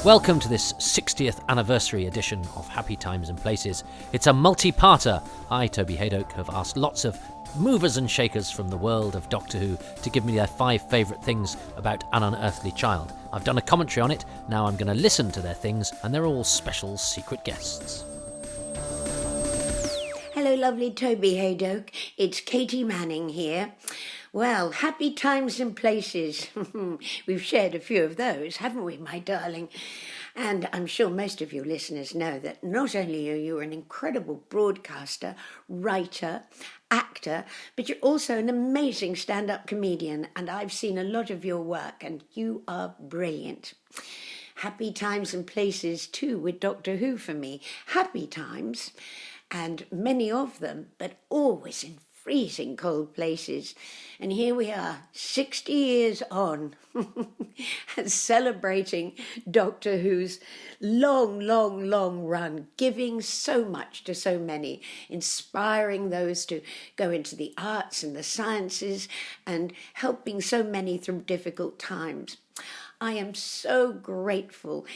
Welcome to this 60th anniversary edition of Happy Times and Places. It's a multi-parter. I, Toby Haydock, have asked lots of movers and shakers from the world of Doctor Who to give me their 5 favourite things about An Unearthly Child. I've done a commentary on it, now I'm going to listen to their things, and they're all special secret guests. Hello, lovely Toby Haydock. It's Katie Manning here. Well, happy times and places. We've shared a few of those, haven't we, my darling? And I'm sure most of your listeners know that not only are you an incredible broadcaster, writer, actor, but you're also an amazing stand-up comedian, and I've seen a lot of your work, and you are brilliant. Happy times and places, too, with Doctor Who for me. Happy times, and many of them, but always in freezing cold places. And here we are, 60 years on, celebrating Doctor Who's long run, giving so much to so many, inspiring those to go into the arts and the sciences, and helping so many through difficult times. I am so grateful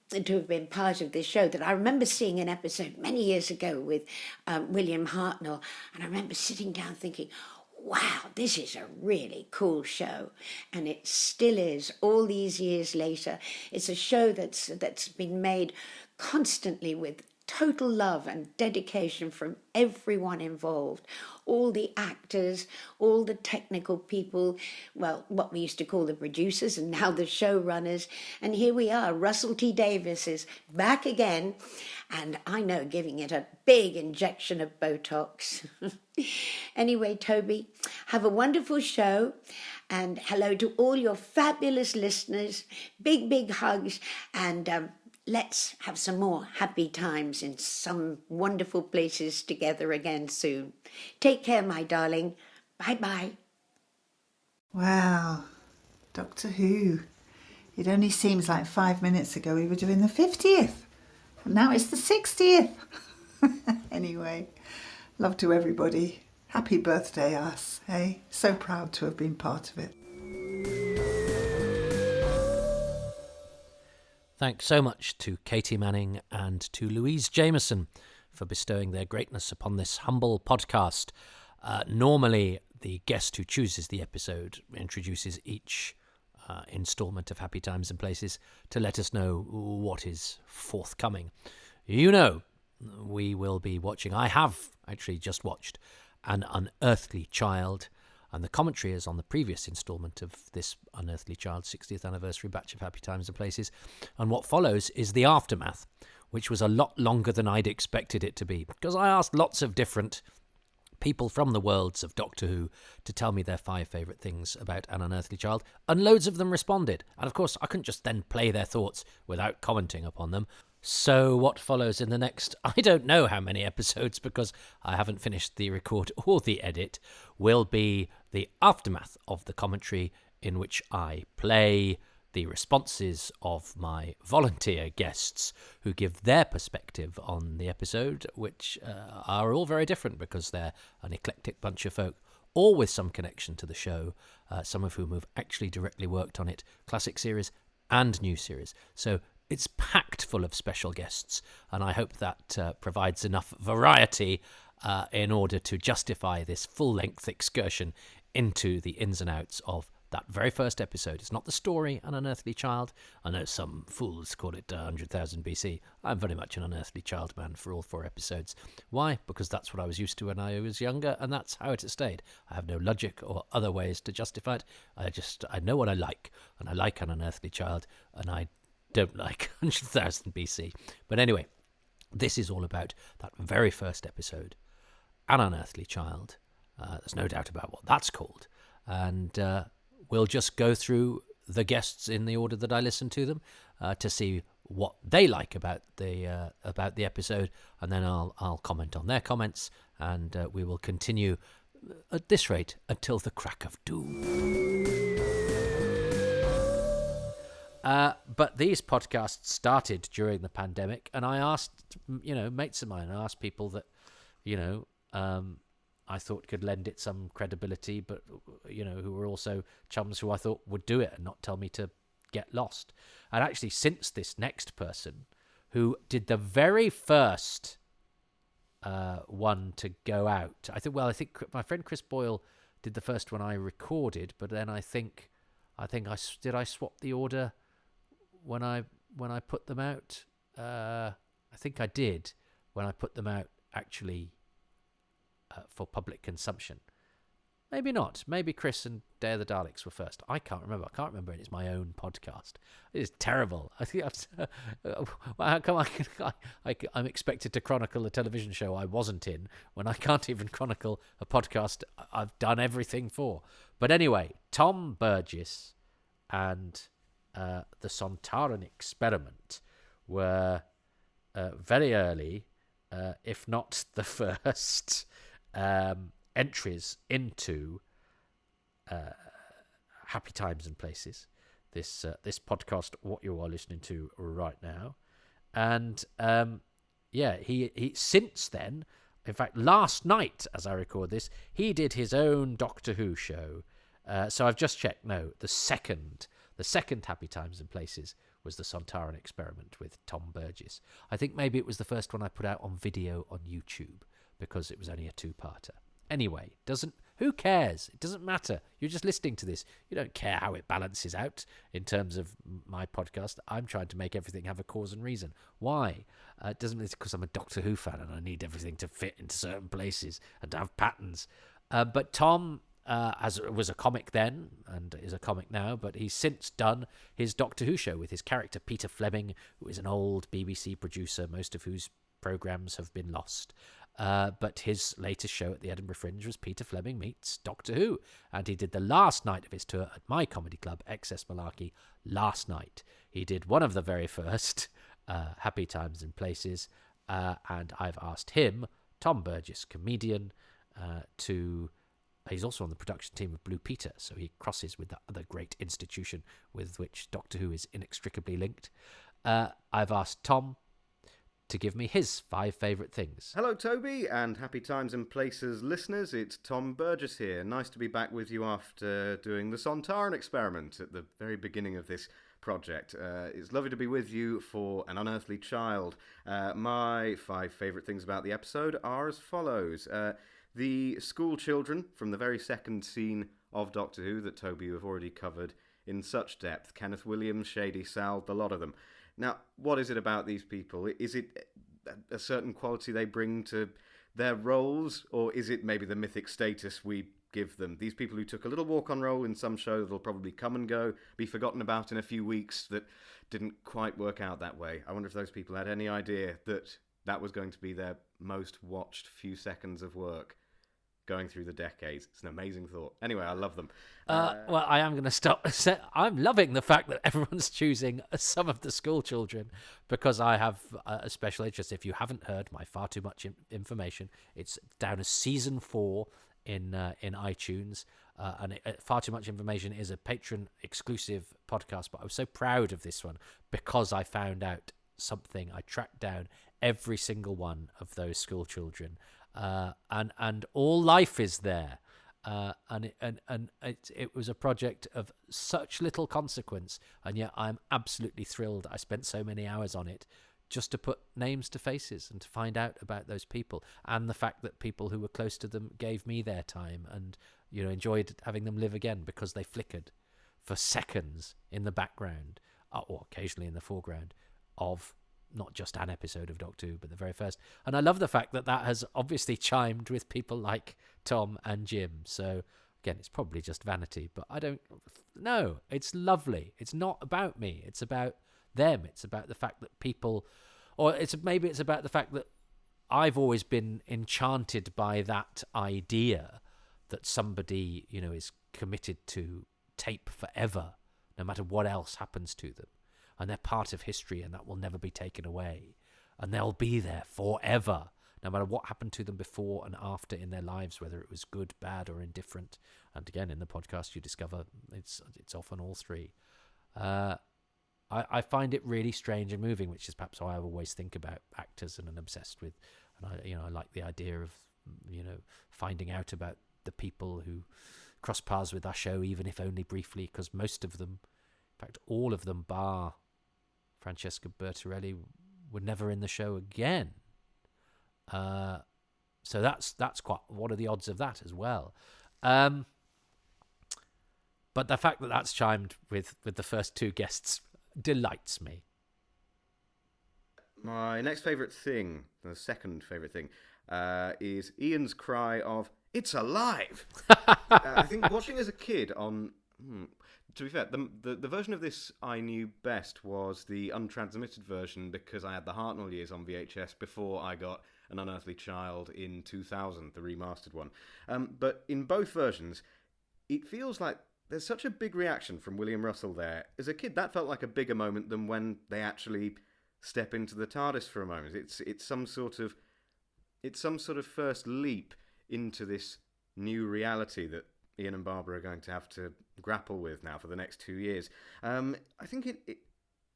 to have been part of this show, that I remember seeing an episode many years ago with William Hartnell, and I remember sitting down thinking, wow, this is a really cool show, and it still is all these years later. It's a show that's been made constantly with total love and dedication from everyone involved, all the actors, all the technical people, well, what we used to call the producers and now the showrunners. And here we are, Russell T Davies is back again, and I know, giving it a big injection of Botox. Anyway, Toby, have a wonderful show, and hello to all your fabulous listeners. Big hugs, and let's have some more happy times in some wonderful places together again soon. Take care, my darling. Bye-bye. Wow, Doctor Who. It only seems like 5 minutes ago we were doing the 50th. And now it's the 60th. Anyway, love to everybody. Happy birthday, us, eh? So proud to have been part of it. Thanks so much to Katie Manning and to Louise Jameson for bestowing their greatness upon this humble podcast. Normally, the guest who chooses the episode introduces each instalment of Happy Times and Places to let us know what is forthcoming. You know, we will be watching, I have actually just watched, An Unearthly Child, and the commentary is on the previous instalment of this Unearthly Child 60th anniversary batch of Happy Times and Places. And what follows is the aftermath, which was a lot longer than I'd expected it to be, because I asked lots of different people from the worlds of Doctor Who to tell me their 5 favourite things about An Unearthly Child, and loads of them responded. And of course, I couldn't just then play their thoughts without commenting upon them. So what follows in the next, I don't know how many episodes, because I haven't finished the record or the edit, will be the aftermath of the commentary, in which I play the responses of my volunteer guests who give their perspective on the episode, which are all very different because they're an eclectic bunch of folk, all with some connection to the show, some of whom have actually directly worked on it, classic series and new series. So it's packed full of special guests, and I hope that provides enough variety in order to justify this full-length excursion into the ins and outs of that very first episode. It's not the story, An Unearthly Child. I know some fools call it 100,000 BC. I'm very much an Unearthly Child man for all 4 episodes. Why? Because that's what I was used to when I was younger, and that's how it has stayed. I have no logic or other ways to justify it. I know what I like, and I like An Unearthly Child, and I don't like 100,000 BC. But anyway, this is all about that very first episode, An Unearthly Child. There's no doubt about what that's called. And we'll just go through the guests in the order that I listen to them to see what they like about the episode, and then I'll comment on their comments, and we will continue at this rate until the crack of doom. But these podcasts started during the pandemic, and I asked, mates of mine, I asked people that, I thought could lend it some credibility, but, who were also chums who I thought would do it and not tell me to get lost. And actually, since this next person, who did the very first one to go out, I think my friend Chris Boyle did the first one I recorded, but then I think I swap the order when I put them out. I think I did when I put them out actually for public consumption. Maybe not. Maybe Chris and Day of the Daleks were first. I can't remember. It's my own podcast. It's terrible. I think how come I'm expected to chronicle a television show I wasn't in when I can't even chronicle a podcast I've done everything for. But anyway, Tom Burgess and the Sontaran Experiment were very early, if not the first, entries into Happy Times and Places, this podcast, what you are listening to right now. And he since then, in fact, last night, as I record this, he did his own Doctor Who show. So I've just checked. No, the second Happy Times and Places was the Sontaran Experiment with Tom Burgess. I think maybe it was the first one I put out on video on YouTube because it was only a two-parter. Anyway, who cares? It doesn't matter. You're just listening to this. You don't care how it balances out in terms of my podcast. I'm trying to make everything have a cause and reason. Why? It doesn't mean it's because I'm a Doctor Who fan and I need everything to fit into certain places and to have patterns. But Tom was a comic then and is a comic now, but he's since done his Doctor Who show with his character Peter Fleming, who is an old BBC producer, most of whose programmes have been lost. But his latest show at the Edinburgh Fringe was Peter Fleming Meets Doctor Who, and he did the last night of his tour at my comedy club, XS Malarkey, last night. He did one of the very first Happy Times and Places, and I've asked him, Tom Burgess, comedian, he's also on the production team of Blue Peter, so he crosses with the other great institution with which Doctor Who is inextricably linked. I've asked Tom to give me his 5 favourite things. Hello, Toby, and Happy Times and Places listeners. It's Tom Burgess here. Nice to be back with you after doing the Sontaran Experiment at the very beginning of this project. It's lovely to be with you for An Unearthly Child. My 5 favourite things about the episode are as follows. The school children from the very second scene of Doctor Who that Toby, you have already covered in such depth. Kenneth Williams, Shady Sal, the lot of them. Now, what is it about these people? Is it a certain quality they bring to their roles, or is it maybe the mythic status we give them? These people who took a little walk-on role in some show that'll probably come and go, be forgotten about in a few weeks, that didn't quite work out that way. I wonder if those people had any idea that that was going to be their most watched few seconds of work going through the decades. It's an amazing thought. Anyway, I love them. Well, I am going to stop. I'm loving the fact that everyone's choosing some of the school children because I have a special interest. If you haven't heard my Far Too Much Information, it's down as season 4 in iTunes. And Far Too Much Information is a patron exclusive podcast, but I was so proud of this one because I found out something. I tracked down every single one of those school children. And all life is there, and it was a project of such little consequence, and yet I'm absolutely thrilled. I spent so many hours on it just to put names to faces and to find out about those people, and the fact that people who were close to them gave me their time, and enjoyed having them live again because they flickered for seconds in the background, or occasionally in the foreground of not just an episode of Doctor Who, but the very first. And I love the fact that has obviously chimed with people like Tom and Jim. So, again, it's probably just vanity, but I don't know. It's lovely. It's not about me. It's about them. It's about the fact that people, or maybe it's about the fact that I've always been enchanted by that idea that somebody, is committed to tape forever, no matter what else happens to them. And they're part of history, and that will never be taken away. And they'll be there forever, no matter what happened to them before and after in their lives, whether it was good, bad, or indifferent. And again, in the podcast, you discover it's often all three. I find it really strange and moving, which is perhaps why I always think about actors and am obsessed with. And I like the idea of finding out about the people who cross paths with our show, even if only briefly, because most of them In fact, all of them, bar Francesca Bertorelli, were never in the show again. So that's quite. What are the odds of that as well? But the fact that that's chimed with the first two guests delights me. My next favourite thing, the second favourite thing, is Ian's cry of "It's alive!" I think watching as a kid on. To be fair, the version of this I knew best was the untransmitted version because I had the Hartnell years on VHS before I got An Unearthly Child in 2000, the remastered one. But in both versions, it feels like there's such a big reaction from William Russell there. As a kid, that felt like a bigger moment than when they actually step into the TARDIS for a moment. It's some sort of first leap into this new reality that Ian and Barbara are going to have to grapple with now for the next 2 years. I think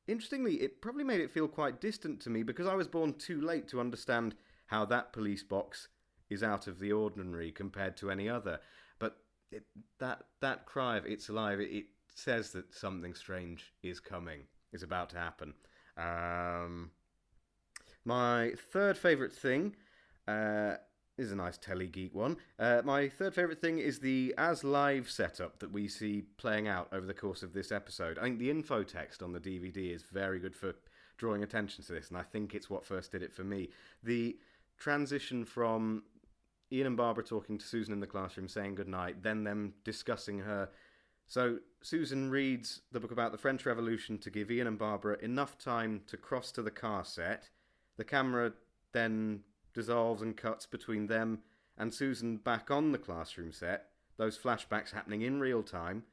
interestingly, it probably made it feel quite distant to me because I was born too late to understand how that police box is out of the ordinary compared to any other. But that cry of "It's alive," it says that something strange is coming, is about to happen. My third favourite thing is a nice telly geek one. My third favourite thing is the as live setup that we see playing out over the course of this episode. I think the info text on the DVD is very good for drawing attention to this, and I think it's what first did it for me. The transition from Ian and Barbara talking to Susan in the classroom, saying goodnight, then them discussing her. So Susan reads the book about the French Revolution to give Ian and Barbara enough time to cross to the car set. The camera then dissolves and cuts between them and Susan back on the classroom set, those flashbacks happening in real time,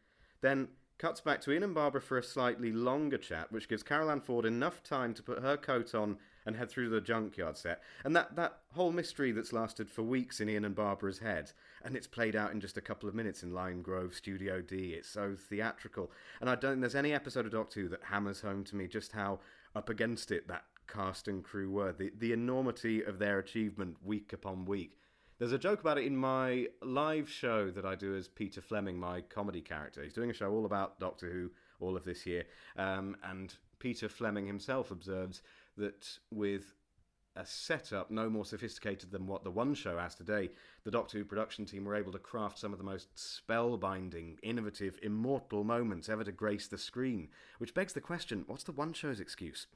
then cuts back to Ian and Barbara for a slightly longer chat, which gives Carol Ann Ford enough time to put her coat on and head through the junkyard set. And that whole mystery that's lasted for weeks in Ian and Barbara's heads, and it's played out in just a couple of minutes in Lime Grove Studio D. It's so theatrical. And I don't think there's any episode of Doctor Who that hammers home to me just how up against it that cast and crew were, the enormity of their achievement week upon week. There's a joke about it in my live show that I do as Peter Fleming, my comedy character. He's doing a show all about Doctor Who all of this year, and Peter Fleming himself observes that with a setup no more sophisticated than what the One Show has today, the Doctor Who production team were able to craft some of the most spellbinding, innovative, immortal moments ever to grace the screen, which begs the question, what's the One Show's excuse?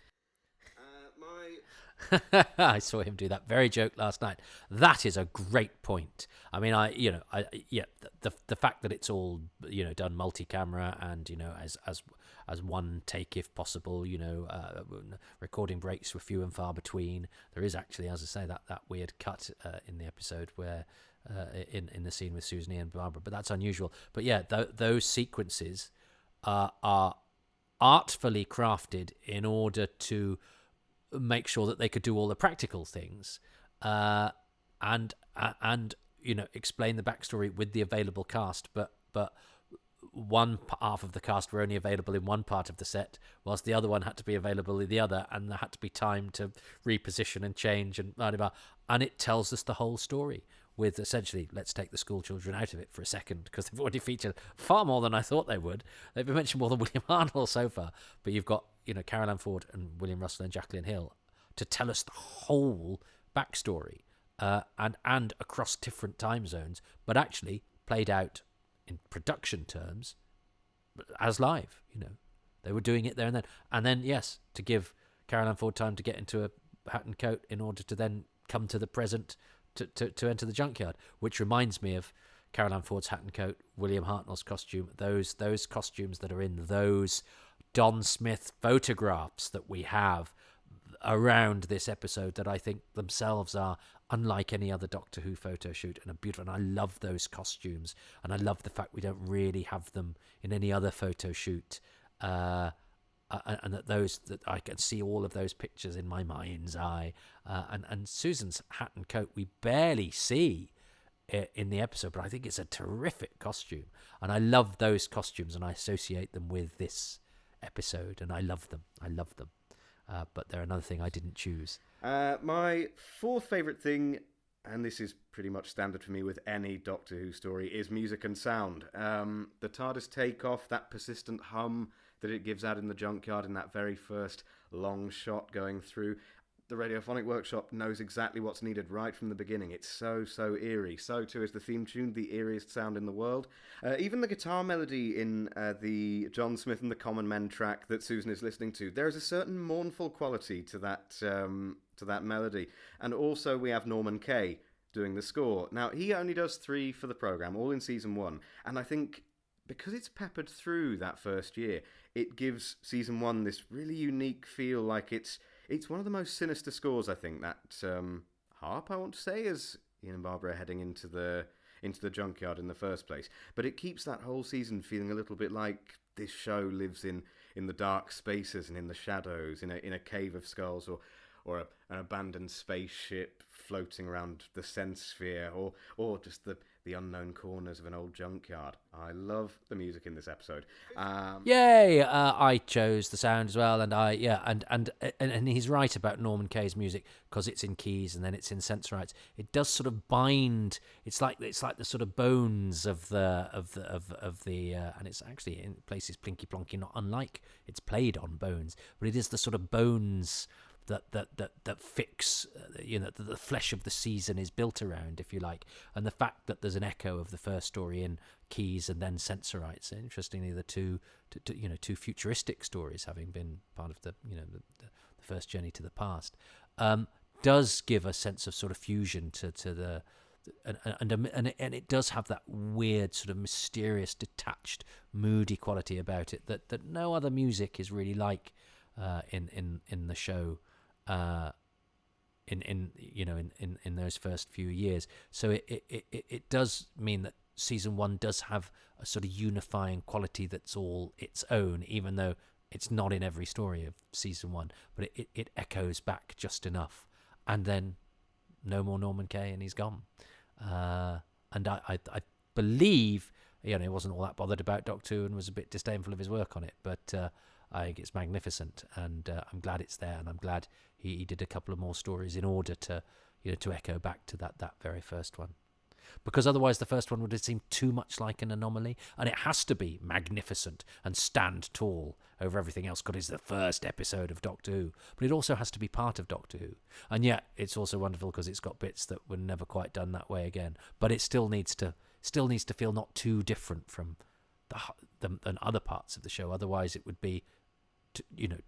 I saw him do that very joke last night. That is a great point. I mean, the fact that it's all done multi-camera and as one take if possible. Recording breaks were few and far between. There is actually, as I say, that weird cut in the episode where in the scene with Susan and Barbara, but that's unusual. But yeah, those sequences are artfully crafted in order to make sure that they could do all the practical things and explain the backstory with the available cast, but one half of the cast were only available in one part of the set whilst the other one had to be available in the other, and there had to be time to reposition and change and blah, blah, blah. And it tells us the whole story with essentially, let's take the school children out of it for a second, because they've already featured far more than I thought they would. They've been mentioned more than William Hartnell so far, but you've got Carol Ann Ford and William Russell and Jacqueline Hill to tell us the whole backstory and across different time zones, but actually played out in production terms as live. They were doing it there and then. And then, yes, to give Carol Ann Ford time to get into a hat and coat in order to then come to the present to enter the junkyard, which reminds me of Carol Ann Ford's hat and coat, William Hartnell's costume, those costumes that are in those Don Smith photographs that we have around this episode that I think themselves are unlike any other Doctor Who photo shoot and are beautiful. And I love those costumes, and I love the fact we don't really have them in any other photo shoot, and that I can see all of those pictures in my mind's eye. And Susan's hat and coat we barely see in the episode, but I think it's a terrific costume, and I love those costumes, and I associate them with this episode, and I love them. But they're another thing I didn't choose. My fourth favourite thing, and this is pretty much standard for me with any Doctor Who story, is music and sound. The TARDIS takeoff, that persistent hum, that it gives out in the junkyard in that very first long shot going through. The Radiophonic Workshop knows exactly what's needed right from the beginning. It's so eerie. So too is the theme tune, the eeriest sound in the world. Even the guitar melody in the John Smith and the Common Men track that Susan is listening to, there is a certain mournful quality to that melody. And also we have Norman Kay doing the score. Now, he only does 3 for the programme, all in season 1. And I think because it's peppered through that first year, it gives season 1 this really unique feel, like it's one of the most sinister scores, I think, that harp, I want to say, as Ian and Barbara are heading into the junkyard in the first place. But it keeps that whole season feeling a little bit like this show lives in the dark spaces and in the shadows, in a cave of skulls, or an abandoned spaceship floating around the sense sphere, or just the unknown corners of an old junkyard. I love the music in this episode. Yay! I chose the sound as well, and and he's right about Norman Kay's music, because it's in keys and then it's in sensorites. It does sort of bind. It's like the sort of bones of the and it's actually in places plinky plonky, not unlike it's played on bones, but it is the sort of bones that fix, the flesh of the season is built around, if you like, and the fact that there's an echo of the first story in keys and then sensorites. Interestingly, the two futuristic stories, having been part of the first journey to the past, does give a sense of sort of fusion to the. And it does have that weird sort of mysterious, detached, moody quality about it that no other music is really like in the show. In those first few years, so it does mean that season 1 does have a sort of unifying quality that's all its own, even though it's not in every story of season 1, but it echoes back just enough. And then no more Norman Kay, and he's gone. And I believe he wasn't all that bothered about Doctor Who and was a bit disdainful of his work on it, but I think it's magnificent, and I'm glad it's there, and I'm glad he did a couple of more stories in order to echo back to that very first one, because otherwise the first one would have seemed too much like an anomaly, and it has to be magnificent and stand tall over everything else because it's the first episode of Doctor Who, but it also has to be part of Doctor Who, and yet it's also wonderful because it's got bits that were never quite done that way again, but it still needs to feel not too different from than other parts of the show. Otherwise it would be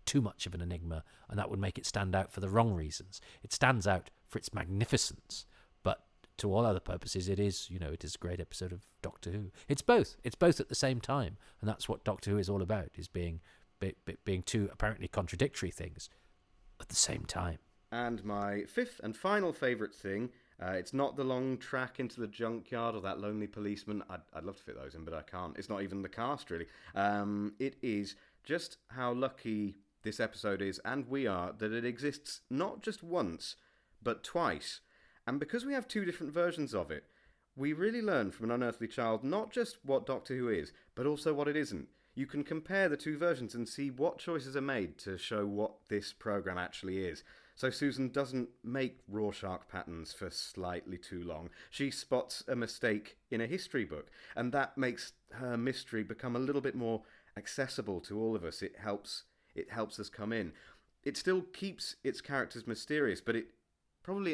too much of an enigma, and that would make it stand out for the wrong reasons. It stands out for its magnificence, but to all other purposes it is a great episode of Doctor Who. It's both at the same time, and that's what Doctor Who is all about, is being two apparently contradictory things at the same time. And my 5th and final favourite thing, it's not the long track into the junkyard or that lonely policeman. I'd love to fit those in, but I can't. It's not even the cast, really. It is just how lucky this episode is, and we are, that it exists not just once, but twice. And because we have 2 different versions of it, we really learn from An Unearthly Child not just what Doctor Who is, but also what it isn't. You can compare the 2 versions and see what choices are made to show what this programme actually is. So Susan doesn't make Rorschach patterns for slightly too long. She spots a mistake in a history book, and that makes her mystery become a little bit more accessible to all of us. It helps us come in. It still keeps its characters mysterious, but it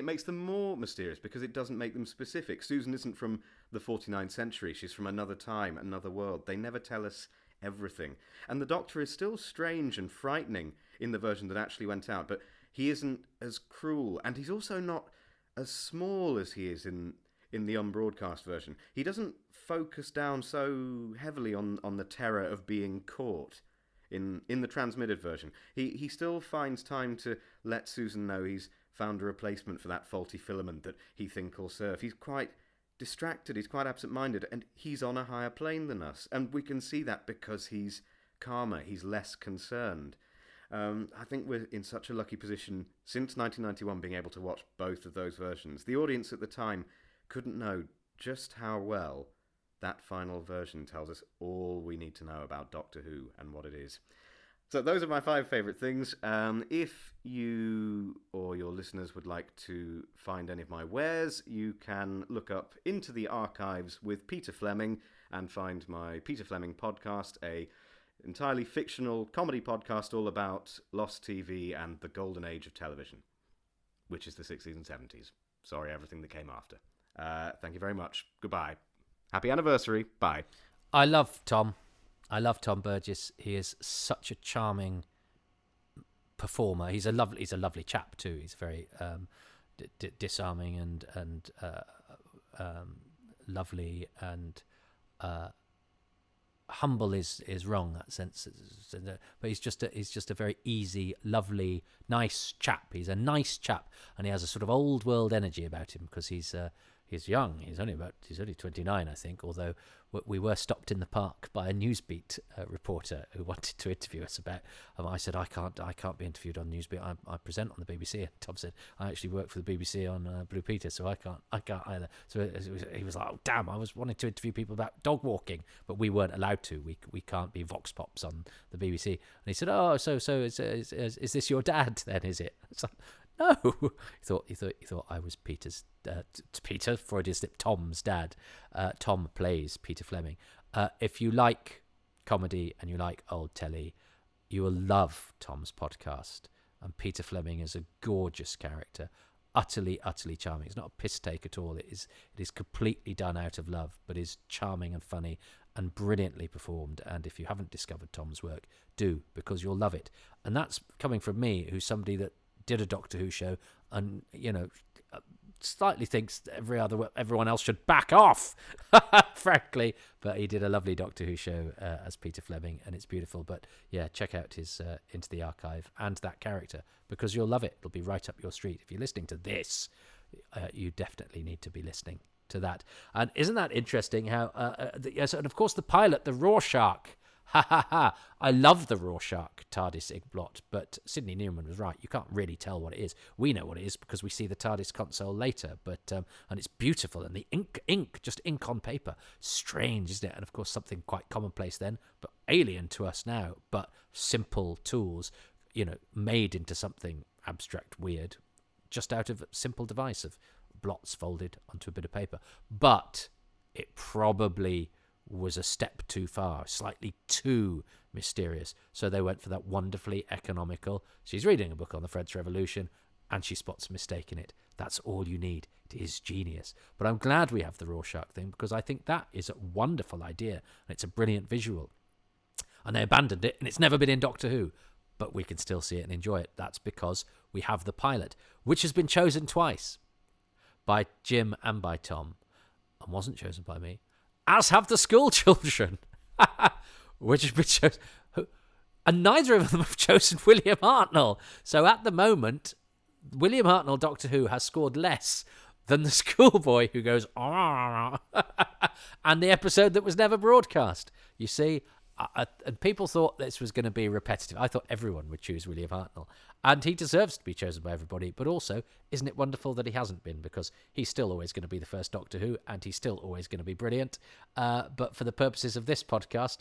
makes them more mysterious because it doesn't make them specific. Susan isn't from the 49th century. She's from another time, another world. They never tell us everything. And the Doctor is still strange and frightening in the version that actually went out, but he isn't as cruel, and he's also not as small as he is in the unbroadcast version. He doesn't focus down so heavily on the terror of being caught in the transmitted version. He still finds time to let Susan know he's found a replacement for that faulty filament that he thinks will serve. He's quite distracted, he's quite absent-minded, and he's on a higher plane than us, and we can see that because he's calmer, he's less concerned. I think we're in such a lucky position since 1991 being able to watch both of those versions. The audience at the time couldn't know just how well that final version tells us all we need to know about Doctor Who and what it is. So those are my 5 favourite things. If you or your listeners would like to find any of my wares, you can look up Into the Archives with Peter Fleming and find my Peter Fleming podcast, a entirely fictional comedy podcast all about lost TV and the golden age of television, which is the 60s and 70s. Sorry, everything that came after. Thank you very much. Goodbye. Happy anniversary. Bye. I love Tom. I love Tom Burgess. He is such a charming performer. He's a lovely chap too. He's very disarming and lovely, and humble is wrong that sense, but he's just a very easy, lovely, nice chap. He's a nice chap, and he has a sort of old world energy about him because he's young. He's only 29, I think. Although we were stopped in the park by a Newsbeat reporter who wanted to interview us about. I said I can't be interviewed on Newsbeat. I present on the BBC. And Tom said I actually work for the BBC on Blue Peter, so I can't either. So he was like, oh damn! I was wanting to interview people about dog walking, but we weren't allowed to. We can't be vox pops on the BBC. And he said, oh, so is this your dad then? Is it? It's like, no, he thought I was Peter's Peter, Freudian slip, Tom's dad. Tom plays Peter Fleming. If you like comedy and you like old telly, you will love Tom's podcast. And Peter Fleming is a gorgeous character, utterly charming. It's not a piss take at all. It is completely done out of love, but is charming and funny and brilliantly performed. And if you haven't discovered Tom's work, do, because you'll love it. And that's coming from me, who's somebody that did a Doctor Who show and, slightly thinks everyone else should back off, frankly. But he did a lovely Doctor Who show as Peter Fleming, and it's beautiful. But yeah, check out his Into the Archive and that character, because you'll love it. It'll be right up your street. If you're listening to this, you definitely need to be listening to that. And isn't that interesting how, yes, and of course the pilot, the Rorschach, I love the Rorschach TARDIS Igblot, but Sidney Newman was right. You can't really tell what it is. We know what it is because we see the TARDIS console later, but and it's beautiful, and the ink, just ink on paper, strange, isn't it? And of course something quite commonplace then, but alien to us now, but simple tools, made into something abstract, weird, just out of a simple device of blots folded onto a bit of paper. But it probably was a step too far, slightly too mysterious. So they went for that wonderfully economical, she's reading a book on the French Revolution and she spots a mistake in it. That's all you need. It is genius. But I'm glad we have the Rorschach thing, because I think that is a wonderful idea and it's a brilliant visual. And they abandoned it, and it's never been in Doctor Who, but we can still see it and enjoy it. That's because we have the pilot, which has been chosen twice by Jim and by Tom, and wasn't chosen by me, as have the school children, which have been chosen. And neither of them have chosen William Hartnell. So at the moment, William Hartnell, Doctor Who, has scored less than the schoolboy who goes, and the episode that was never broadcast. You see, and people thought this was going to be repetitive. I thought everyone would choose William Hartnell, and he deserves to be chosen by everybody. But also, isn't it wonderful that he hasn't been, because he's still always going to be the first Doctor Who, and he's still always going to be brilliant. But for the purposes of this podcast,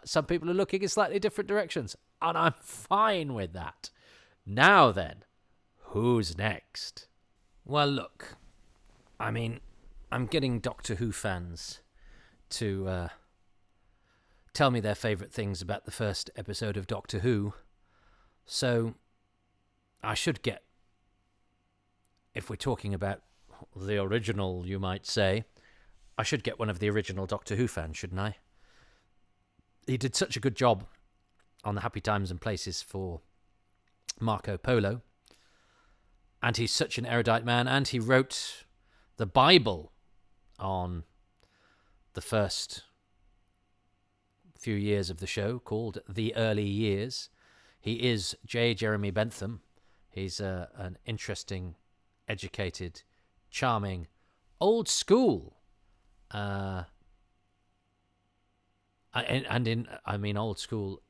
some people are looking in slightly different directions, and I'm fine with that. Now then, who's next? Well, look, I mean, I'm getting Doctor Who fans to tell me their favourite things about the first episode of Doctor Who. So I should get, if we're talking about the original, you might say, I should get one of the original Doctor Who fans, shouldn't I? He did such a good job on the Happy Times and Places for Marco Polo, and he's such an erudite man, and he wrote the Bible on the first few years of the show, called The Early Years. He is J. Jeremy Bentham. He's an interesting, educated, charming, old school, old school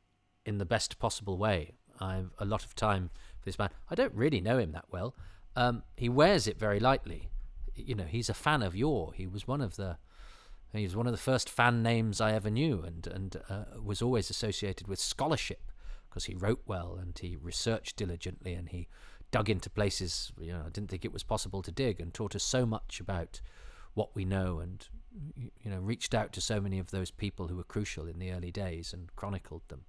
in the best possible way. I've a lot of time for this man. I don't really know him that well. He wears it very lightly. He's a fan of yore. He was one of the first fan names I ever knew, and was always associated with scholarship, because he wrote well and he researched diligently and he dug into places I didn't think it was possible to dig, and taught us so much about what we know and reached out to so many of those people who were crucial in the early days and chronicled them,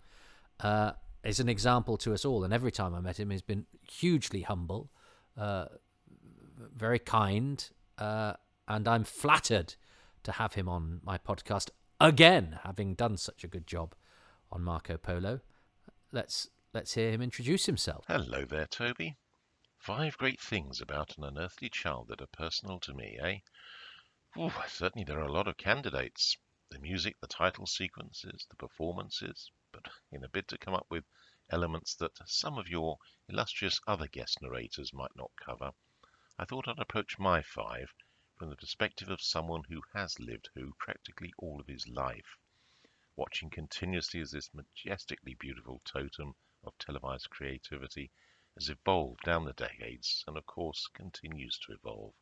is an example to us all. And every time I met him, he's been hugely humble, very kind, and I'm flattered to have him on my podcast again, having done such a good job on Marco Polo. Let's hear him introduce himself. Hello there, Toby. 5 great things about An Unearthly Child that are personal to me, eh? Ooh, certainly there are a lot of candidates. The music, the title sequences, the performances, but in a bid to come up with elements that some of your illustrious other guest narrators might not cover, I thought I'd approach my 5 from the perspective of someone who has lived Who practically all of his life, watching continuously as this majestically beautiful totem of televised creativity has evolved down the decades and, of course, continues to evolve.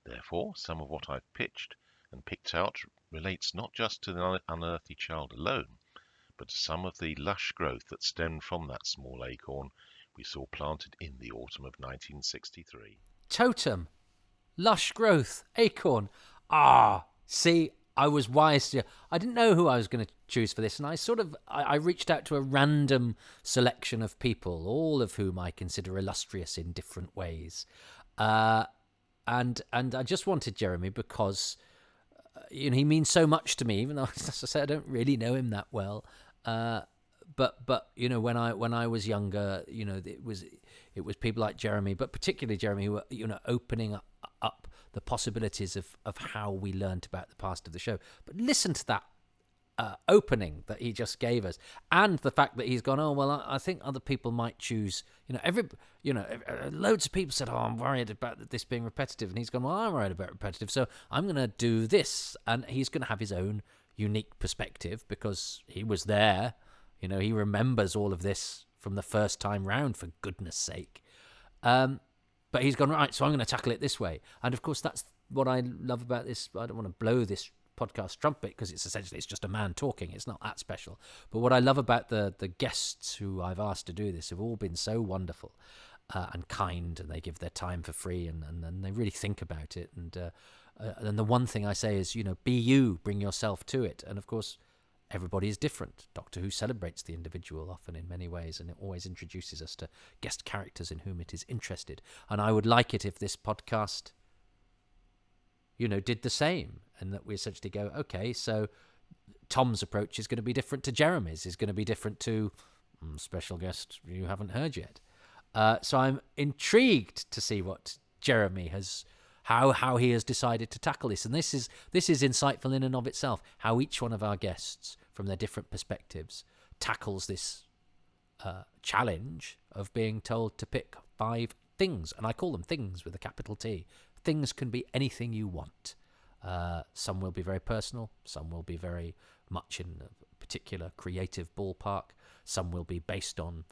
Therefore, some of what I've pitched and picked out relates not just to the Unearthly Child alone, but to some of the lush growth that stemmed from that small acorn we saw planted in the autumn of 1963. Totem, lush growth, acorn. See, I was wise to. I didn't know who I was going to choose for this, and I reached out to a random selection of people, all of whom I consider illustrious in different ways, and I just wanted Jeremy because he means so much to me, even though, as I say, I don't really know him that well. But when I was younger, it was people like Jeremy, but particularly Jeremy, who were opening up the possibilities of how we learnt about the past of the show. But listen to that opening that he just gave us, and the fact that he's gone, oh well, I think other people might choose. Loads of people said, oh, I'm worried about this being repetitive, and he's gone, well, I'm worried about repetitive, so I'm going to do this, and he's going to have his own unique perspective because he was there. He remembers all of this from the first time round, for goodness sake. But he's gone, right, so I'm going to tackle it this way. And of course, that's what I love about this. I don't want to blow this podcast trumpet because it's just a man talking. It's not that special. But what I love about the guests who I've asked to do this have all been so wonderful and kind, and they give their time for free, and they really think about it. And the one thing I say is, be you, bring yourself to it. And of course, everybody is different. Doctor Who celebrates the individual often in many ways, and it always introduces us to guest characters in whom it is interested. And I would like it if this podcast, did the same, and that we essentially go, okay, so Tom's approach is going to be different to Jeremy's, is going to be different to special guest you haven't heard yet. So I'm intrigued to see what Jeremy has, how he has decided to tackle this. And this is insightful in and of itself, how each one of our guests, from their different perspectives, tackles this challenge of being told to pick 5 things. And I call them things with a capital T. Things can be anything you want. Some will be very personal. Some will be very much in a particular creative ballpark. Some will be based on,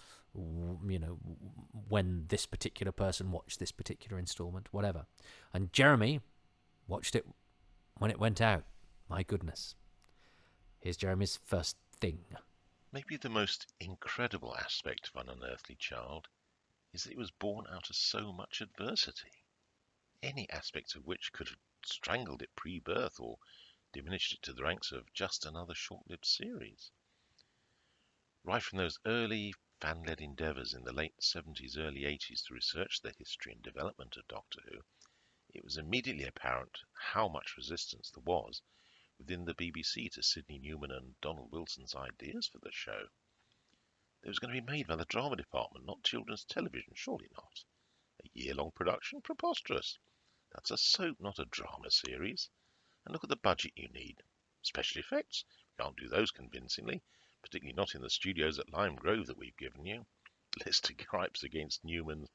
when this particular person watched this particular installment, whatever. And Jeremy watched it when it went out. My goodness. Here's Jeremy's first thing. Maybe the most incredible aspect of An Unearthly Child is that it was born out of so much adversity, any aspect of which could have strangled it pre-birth or diminished it to the ranks of just another short-lived series. Right from those early fan-led endeavours in the late 70s, early 80s to research the history and development of Doctor Who, it was immediately apparent how much resistance there was within the BBC to Sidney Newman and Donald Wilson's ideas for the show. It was going to be made by the drama department, not children's television, surely not. A year-long production? Preposterous. That's a soap, not a drama series. And look at the budget you need. Special effects? We can't do those convincingly, particularly not in the studios at Lime Grove that we've given you. List of gripes against Newman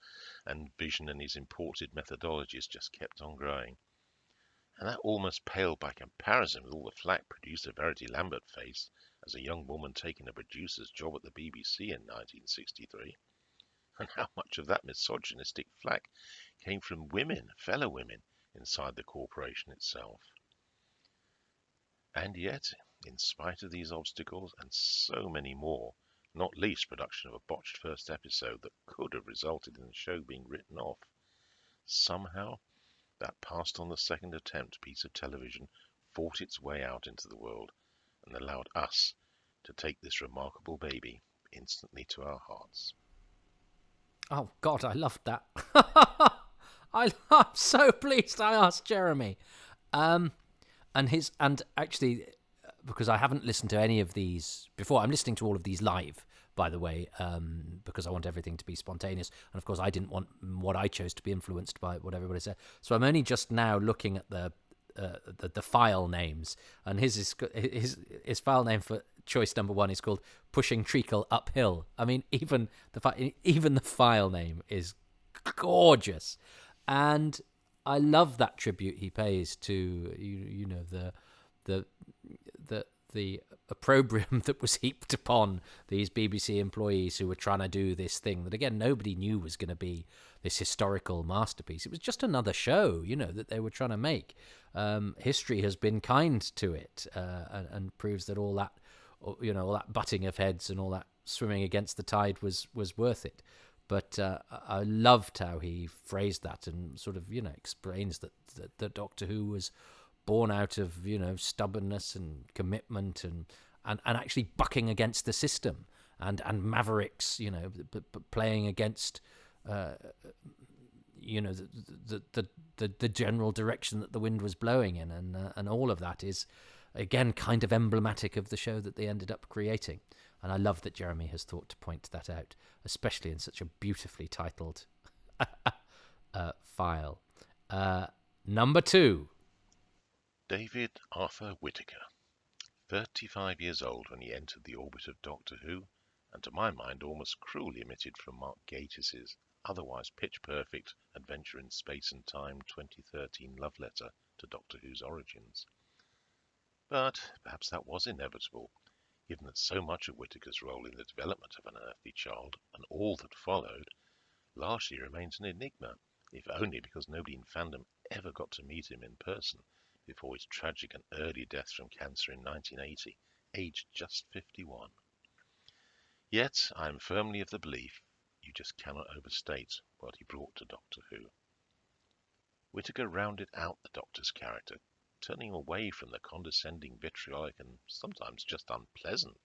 and Vision and his imported methodologies just kept on growing. And that almost paled by comparison with all the flack producer Verity Lambert faced as a young woman taking a producer's job at the BBC in 1963. And how much of that misogynistic flack came from women, fellow women, inside the corporation itself. And yet, in spite of these obstacles and so many more, not least production of a botched first episode that could have resulted in the show being written off, somehow that passed on the second attempt piece of television fought its way out into the world and allowed us to take this remarkable baby instantly to our hearts. Oh, God, I loved that. I'm so pleased I asked Jeremy. And actually, because I haven't listened to any of these before, I'm listening to all of these live, by the way, because I want everything to be spontaneous. And of course, I didn't want what I chose to be influenced by what everybody said. So I'm only just now looking at the file names, and his file name for choice number 1 is called Pushing Treacle Uphill. I mean, even the file name is gorgeous, and I love that tribute he pays to the opprobrium that was heaped upon these BBC employees who were trying to do this thing that, again, nobody knew was going to be this historical masterpiece. It was just another show, that they were trying to make. History has been kind to it, and proves that all that butting of heads and all that swimming against the tide was worth it. But I loved how he phrased that and sort of, explains that Doctor Who was born out of, stubbornness and commitment and actually bucking against the system and mavericks, playing against, the general direction that the wind was blowing in. And all of that is, again, kind of emblematic of the show that they ended up creating. And I love that Jeremy has thought to point that out, especially in such a beautifully titled file. Number 2. David Arthur Whittaker, 35 years old when he entered the orbit of Doctor Who, and to my mind almost cruelly omitted from Mark Gatiss' otherwise pitch-perfect Adventure in Space and Time 2013 love letter to Doctor Who's origins. But perhaps that was inevitable, given that so much of Whittaker's role in the development of An Unearthly Child, and all that followed, largely remains an enigma, if only because nobody in fandom ever got to meet him in person before his tragic and early death from cancer in 1980, aged just 51. Yet I am firmly of the belief you just cannot overstate what he brought to Doctor Who. Whittaker rounded out the Doctor's character, turning away from the condescending, vitriolic, and sometimes just unpleasant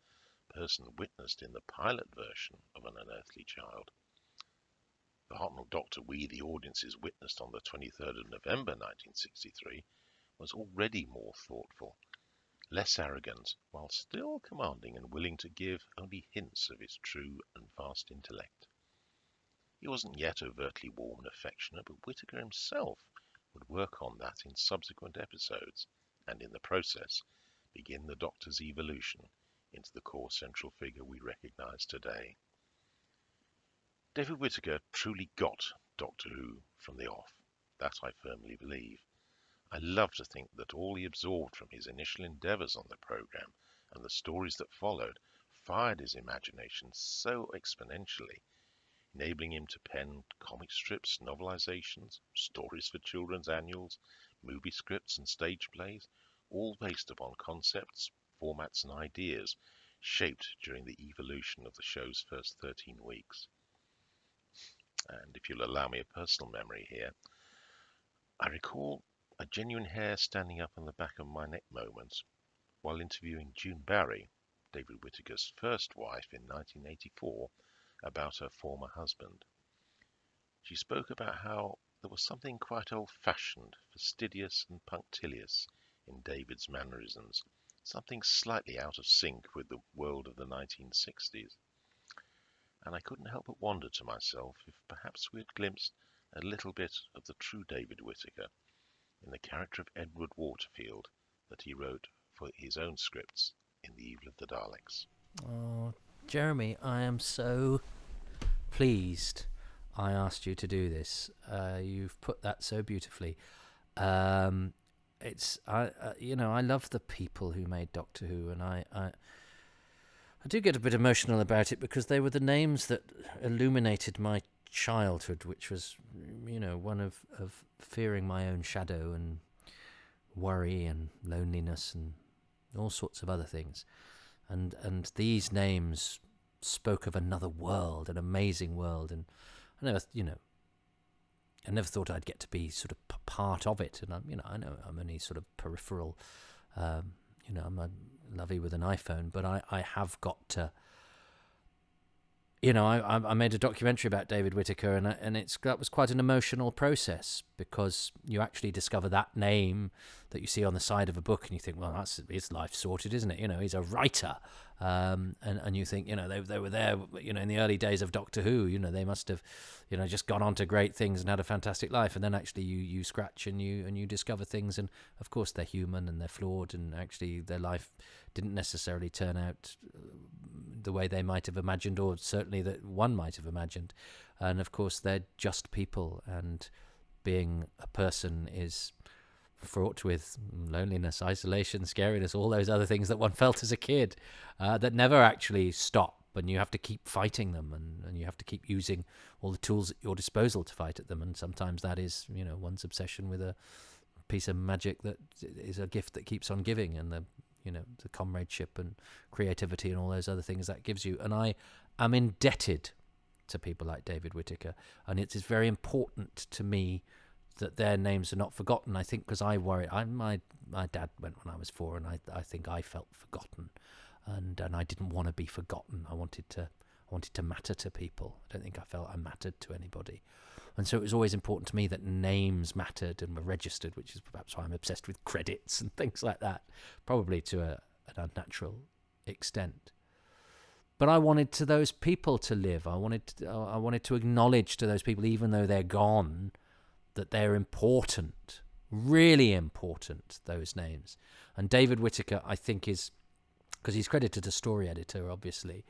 person witnessed in the pilot version of An Unearthly Child. The Hartnell Doctor we, the audiences, witnessed on the 23rd of November 1963 was already more thoughtful, less arrogant, while still commanding and willing to give only hints of his true and vast intellect. He wasn't yet overtly warm and affectionate, but Whittaker himself would work on that in subsequent episodes, and in the process begin the Doctor's evolution into the core central figure we recognise today. David Whittaker truly got Doctor Who from the off. That I firmly believe. I love to think that all he absorbed from his initial endeavours on the programme and the stories that followed fired his imagination so exponentially, enabling him to pen comic strips, novelizations, stories for children's annuals, movie scripts and stage plays, all based upon concepts, formats and ideas shaped during the evolution of the show's first 13 weeks. And if you'll allow me a personal memory here, I recall a genuine hair standing up on the back of my neck moment while interviewing June Barry, David Whittaker's first wife, in 1984 about her former husband. She spoke about how there was something quite old-fashioned, fastidious and punctilious in David's mannerisms, something slightly out of sync with the world of the 1960s. And I couldn't help but wonder to myself if perhaps we had glimpsed a little bit of the true David Whittaker in the character of Edward Waterfield that he wrote for his own scripts in The Evil of the Daleks. Oh, Jeremy, I am so pleased I asked you to do this. You've put that so beautifully. I love the people who made Doctor Who, and I do get a bit emotional about it because they were the names that illuminated my childhood, which was, one of fearing my own shadow and worry and loneliness and all sorts of other things. And these names spoke of another world, an amazing world. And I know, I never thought I'd get to be sort of part of it. And I know I'm only sort of peripheral. I'm a lovey with an iPhone, but I have got to. I made a documentary about David Whittaker, and that was quite an emotional process, because you actually discover that name that you see on the side of a book, and you think, well, that's his life sorted, isn't it? He's a writer, and you think, they were there, in the early days of Doctor Who. They must have, just gone on to great things and had a fantastic life, and then actually you scratch and you discover things, and of course they're human and they're flawed, and actually their life didn't necessarily turn out the way they might have imagined, or certainly that one might have imagined. And of course they're just people, and being a person is fraught with loneliness, isolation, scariness, all those other things that one felt as a kid, that never actually stop, and you have to keep fighting them, and you have to keep using all the tools at your disposal to fight at them. And sometimes that is one's obsession with a piece of magic that is a gift that keeps on giving, and the comradeship and creativity and all those other things that gives you. And I am indebted to people like David Whittaker, and it is very important to me that their names are not forgotten. I think because I worry, my dad went when I was 4, and I think I felt forgotten, and I didn't want to be forgotten. I wanted to matter to people. I don't think I felt I mattered to anybody. And so it was always important to me that names mattered and were registered, which is perhaps why I'm obsessed with credits and things like that, probably to an unnatural extent. But I wanted to those people to live. I wanted to acknowledge to those people, even though they're gone, that they're important, really important, those names. And David Whittaker, I think, is, because he's credited as story editor, obviously,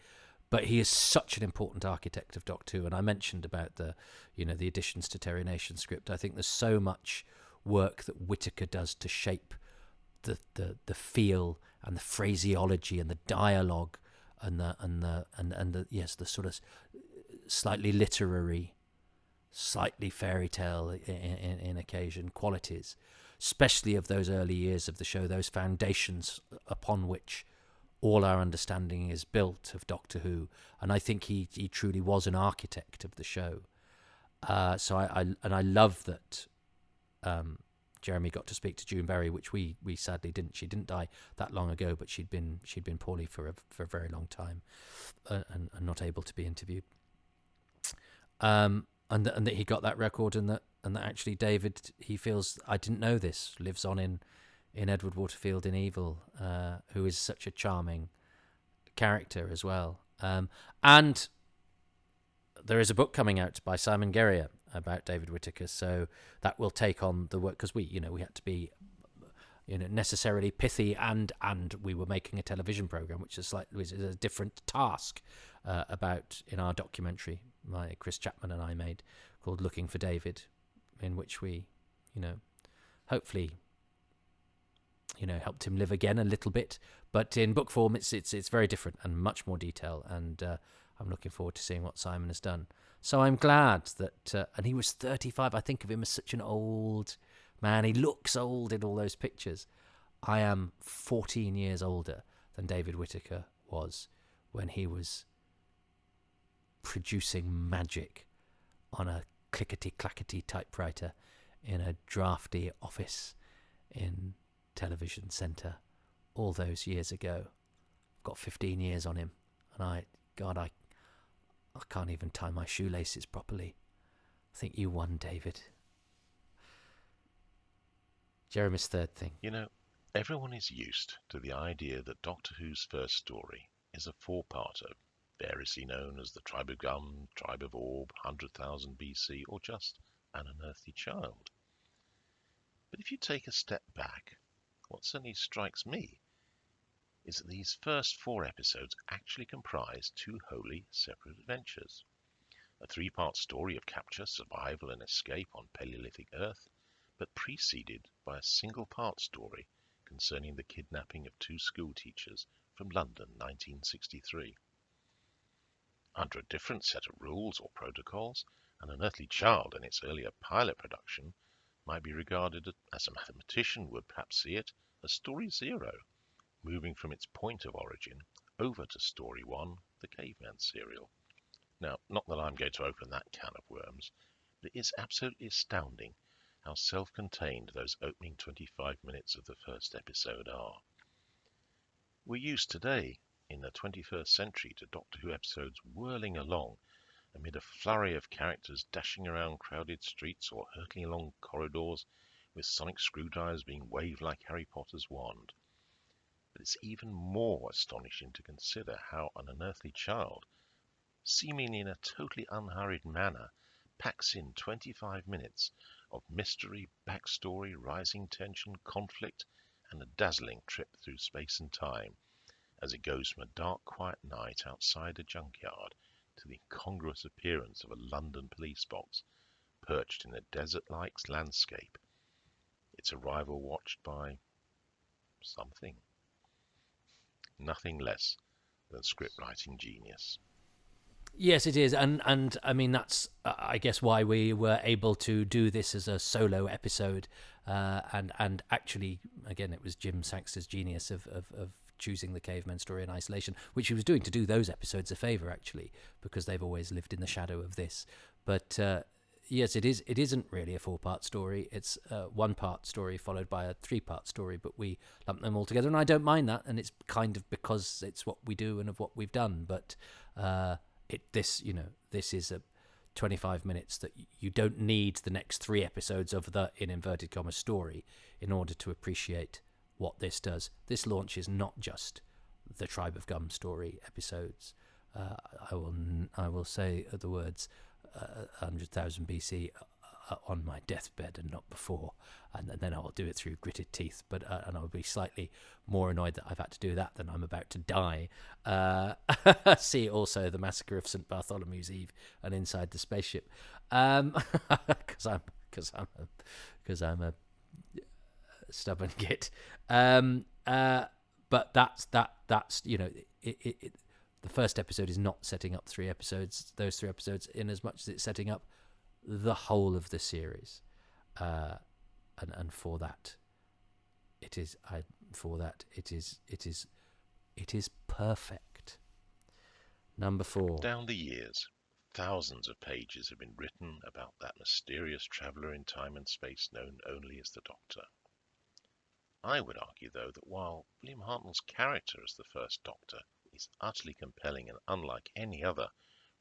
but he is such an important architect of Doctor Who. And I mentioned about the additions to Terry Nation's script. I think there's so much work that Whittaker does to shape the feel and the phraseology and the dialogue and the sort of slightly literary, slightly fairy tale in occasion qualities, especially of those early years of the show, those foundations upon which all our understanding is built of Doctor Who. And I think he truly was an architect of the show. So I love that Jeremy got to speak to June Berry, which we sadly didn't. She didn't die that long ago, but she'd been poorly for a very long time, and not able to be interviewed. And that he got that record, and that actually David, he feels, I didn't know this, lives on in Edward Waterfield in Evil, who is such a charming character as well. And there is a book coming out by Simon Guerrier about David Whittaker, so that will take on the work, because we had to be necessarily pithy, and we were making a television program, which is a different task about, in our documentary Chris Chapman and I made, called Looking for David, in which we hopefully helped him live again a little bit, but in book form it's very different and much more detail, and I'm looking forward to seeing what Simon has done. So I'm glad that, and he was 35. I think of him as such an old man. He looks old in all those pictures. I am 14 years older than David Whittaker was when he was producing magic on a clickety-clackety typewriter in a drafty office in Television Centre all those years ago. I've got 15 years on him, and I can't even tie my shoelaces properly. I think you won, David. Jeremy's third thing. Everyone is used to the idea that Doctor Who's first story is a four-parter, variously known as the Tribe of Gum, Tribe of Orb, 100,000 BC, or just An Unearthly Child. But if you take a step back, what certainly strikes me is that these first 4 episodes actually comprise 2 wholly separate adventures. A 3-part story of capture, survival and escape on Paleolithic Earth, but preceded by a single-part story concerning the kidnapping of 2 schoolteachers from London 1963. Under a different set of rules or protocols, An Unearthly Child and its earlier pilot production might be regarded, as a mathematician would perhaps see it, as Story 0, moving from its point of origin over to Story 1, the Caveman serial. Now, not that I'm going to open that can of worms, But it is absolutely astounding how self-contained those opening 25 minutes of the first episode are. We're used today, in the 21st century, to Doctor Who episodes whirling along amid a flurry of characters dashing around crowded streets or hurtling along corridors with sonic screwdrivers being waved like Harry Potter's wand. But it's even more astonishing to consider how An Unearthly Child, seemingly in a totally unhurried manner, packs in 25 minutes of mystery, backstory, rising tension, conflict, and a dazzling trip through space and time, as it goes from a dark, quiet night outside a junkyard to the incongruous appearance of a London police box perched in a desert-like landscape, its arrival watched by something. Nothing less than script-writing genius. Yes, it is, and I mean that's I guess why we were able to do this as a solo episode, and actually again it was Jim Saxter's genius of choosing the caveman story in isolation, which he was doing to do those episodes a favour actually, because they've always lived in the shadow of this. But yes, it isn't really a 4-part story. It's a 1-part story followed by a 3-part story, but we lump them all together, and I don't mind that, and it's kind of because it's what we do and of what we've done. But this is a 25 minutes that you don't need the next 3 episodes of the, in inverted commas, story in order to appreciate what this does. This launches not just the Tribe of Gum story episodes. I will say the words 100,000 BC on my deathbed and not before, and then I will do it through gritted teeth. But and I'll be slightly more annoyed that I've had to do that than I'm about to die. See also the Massacre of St. Bartholomew's Eve and Inside the Spaceship, because I'm a stubborn git. But that's the first episode is not setting up 3 episodes, those 3 episodes, in as much as it's setting up the whole of the series, and for that, it is perfect. Number 4. Down the years, thousands of pages have been written about that mysterious traveller in time and space known only as the Doctor. I would argue, though, that while William Hartnell's character as the first Doctor is utterly compelling and unlike any other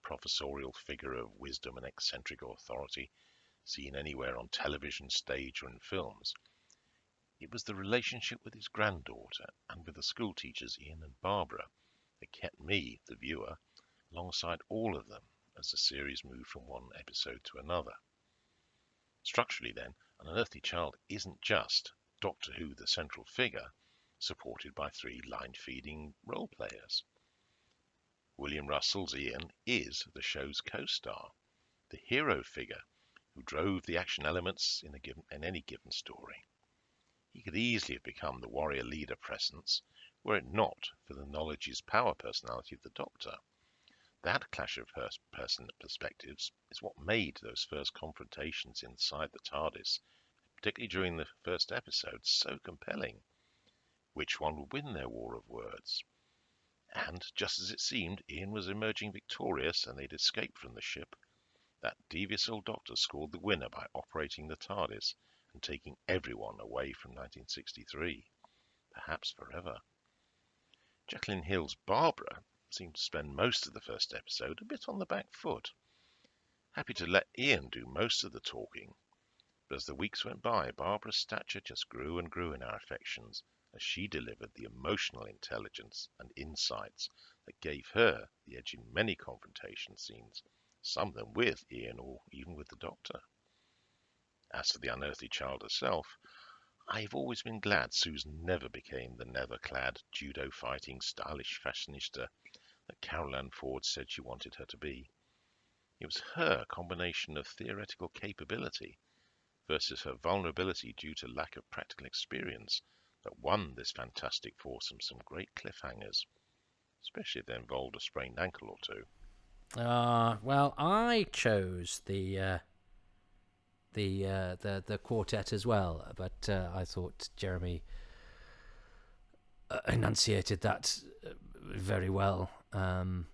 professorial figure of wisdom and eccentric authority seen anywhere on television, stage, or in films, it was the relationship with his granddaughter and with the school teachers Ian and Barbara that kept me, the viewer, alongside all of them as the series moved from one episode to another. Structurally, then, An Unearthly Child isn't just Doctor Who, the central figure, supported by 3 line-feeding role players. William Russell's Ian is the show's co-star, the hero figure who drove the action elements in any given story. He could easily have become the warrior leader presence were it not for the knowledge is power personality of the Doctor. That clash of perspectives is what made those first confrontations inside the TARDIS, particularly during the first episode, so compelling. Which one would win their war of words? And, just as it seemed, Ian was emerging victorious and they'd escaped from the ship, that devious old Doctor scored the winner by operating the TARDIS and taking everyone away from 1963, perhaps forever. Jacqueline Hill's Barbara seemed to spend most of the first episode a bit on the back foot, happy to let Ian do most of the talking. But as the weeks went by, Barbara's stature just grew and grew in our affections, as she delivered the emotional intelligence and insights that gave her the edge in many confrontation scenes, some of them with Ian or even with the Doctor. As for the Unearthly Child herself, I've always been glad Susan never became the never-clad, judo-fighting, stylish fashionista that Carol Ann Ford said she wanted her to be. It was her combination of theoretical capability versus her vulnerability due to lack of practical experience that won this fantastic foursome some great cliffhangers, especially if they involved a sprained ankle or 2. Well, I chose the quartet as well, but I thought Jeremy enunciated that very well, and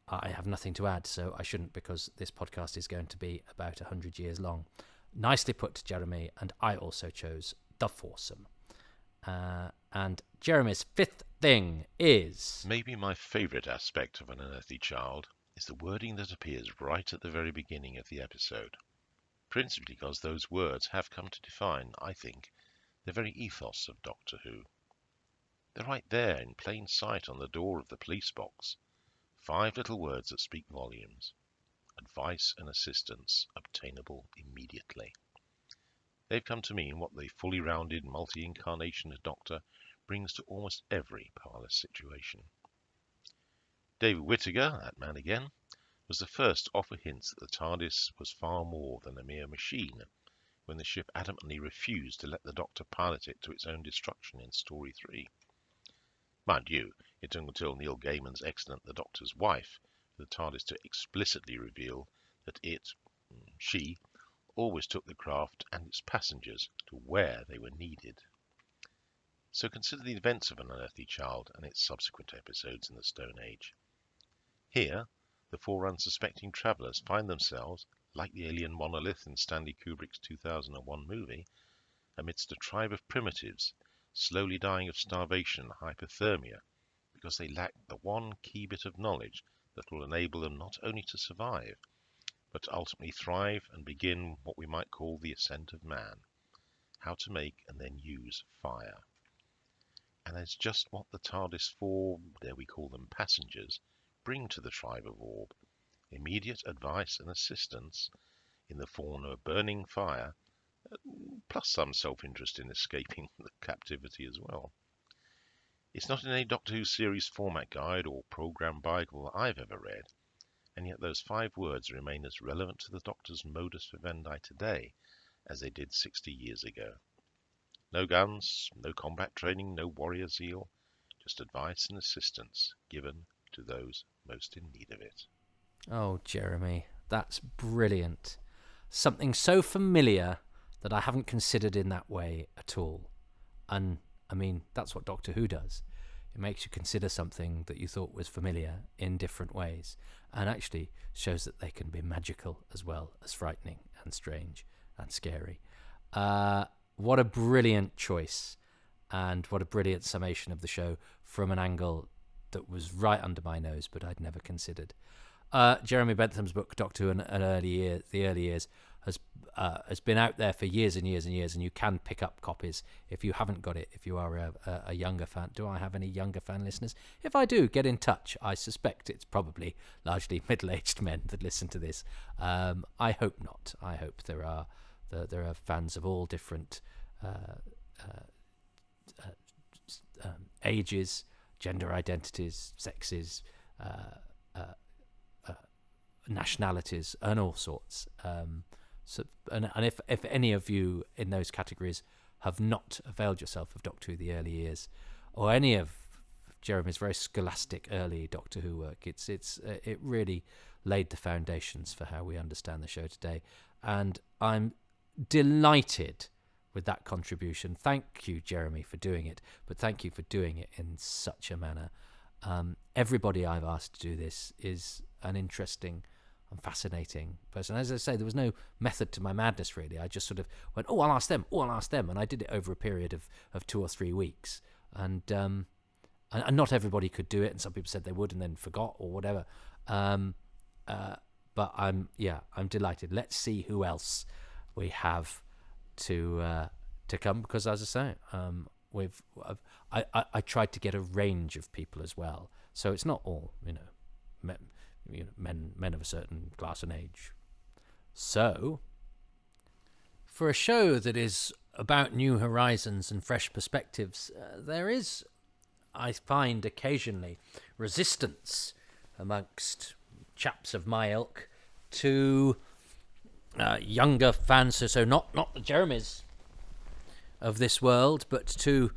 I have nothing to add, so I shouldn't, because this podcast is going to be about 100 years long. Nicely put, Jeremy, and I also chose the foursome. And Jeremy's fifth thing is... Maybe my favourite aspect of An Unearthly Child is the wording that appears right at the very beginning of the episode, principally because those words have come to define, I think, the very ethos of Doctor Who. They're right there in plain sight on the door of the police box. 5 little words that speak volumes. Advice and assistance obtainable immediately. They've come to mean what the fully rounded multi-incarnation Doctor brings to almost every parlous situation. David Whittaker, that man again, was the first to offer hints that the TARDIS was far more than a mere machine when the ship adamantly refused to let the Doctor pilot it to its own destruction in Story 3. Mind you, it took until Neil Gaiman's excellent The Doctor's Wife for the TARDIS to explicitly reveal that she, always took the craft and its passengers to where they were needed. So consider the events of An Unearthly Child and its subsequent episodes in the Stone Age. Here, the 4 unsuspecting travellers find themselves, like the alien monolith in Stanley Kubrick's 2001 movie, amidst a tribe of primitives, slowly dying of starvation and hypothermia, because they lack the one key bit of knowledge that will enable them not only to survive, but to ultimately thrive and begin what we might call the ascent of man, how to make and then use fire. And that's just what the TARDIS 4, dare we call them passengers, bring to the tribe of Orb: immediate advice and assistance in the form of a burning fire, plus some self-interest in escaping the captivity as well. It's not in any Doctor Who series format guide or program Bible that I've ever read, and yet those 5 words remain as relevant to the Doctor's modus vivendi today as they did 60 years ago. No guns, no combat training, no warrior zeal, just advice and assistance given to those most in need of it. Oh, Jeremy, that's brilliant. Something so familiar that I haven't considered in that way at all. And, I mean, that's what Doctor Who does. It makes you consider something that you thought was familiar in different ways, and actually shows that they can be magical as well as frightening and strange and scary. What a brilliant choice, and what a brilliant summation of the show from an angle that was right under my nose, but I'd never considered. Jeremy Bentham's book, Doctor Who in the Early Years, has been out there for years and years and years, and you can pick up copies if you haven't got it, if you are a younger fan. Do I have any younger fan listeners? If I do, get in touch. I suspect it's probably largely middle-aged men that listen to this. I hope not. I hope there are fans of all different ages, gender identities, sexes, nationalities, and all sorts. And if any of you in those categories have not availed yourself of Doctor Who the Early Years, or any of Jeremy's very scholastic early Doctor Who work, it really laid the foundations for how we understand the show today. And I'm delighted with that contribution. Thank you, Jeremy, for doing it, but thank you for doing it in such a manner. Everybody I've asked to do this is an interesting and fascinating person. As I say, there was no method to my madness, really. I just sort of went, I'll ask them, and I did it over a period of 2 or 3 weeks. And not everybody could do it, and some people said they would and then forgot or whatever. But I'm delighted. Let's see who else we have to come, because as I say, I tried to get a range of people as well, so it's not all men of a certain class and age. So for a show that is about new horizons and fresh perspectives, there is, I find, occasionally resistance amongst chaps of my ilk to younger fans, so not the Jeremys of this world, but to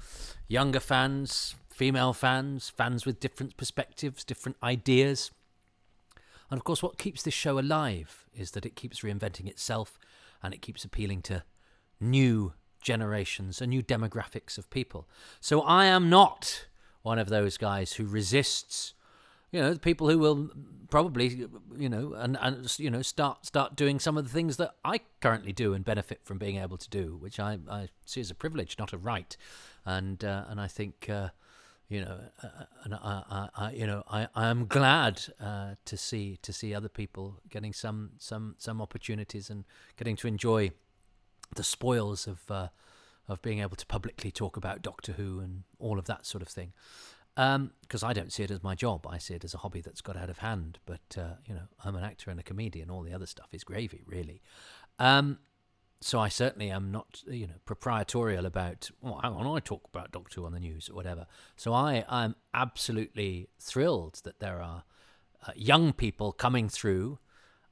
younger fans, female fans, fans with different perspectives, different ideas. And of course, what keeps this show alive is that it keeps reinventing itself, and it keeps appealing to new generations and new demographics of people. So I am not one of those guys who resists, the people who will probably, start doing some of the things that I currently do and benefit from being able to do, which I see as a privilege, not a right. And I think, I am glad to see other people getting some opportunities and getting to enjoy the spoils of being able to publicly talk about Doctor Who and all of that sort of thing. Because I don't see it as my job. I see it as a hobby that's got out of hand. But, I'm an actor and a comedian. All the other stuff is gravy, really. So I certainly am not, proprietorial about, hang on, I talk about Doctor Who on the news or whatever. So I'm absolutely thrilled that there are young people coming through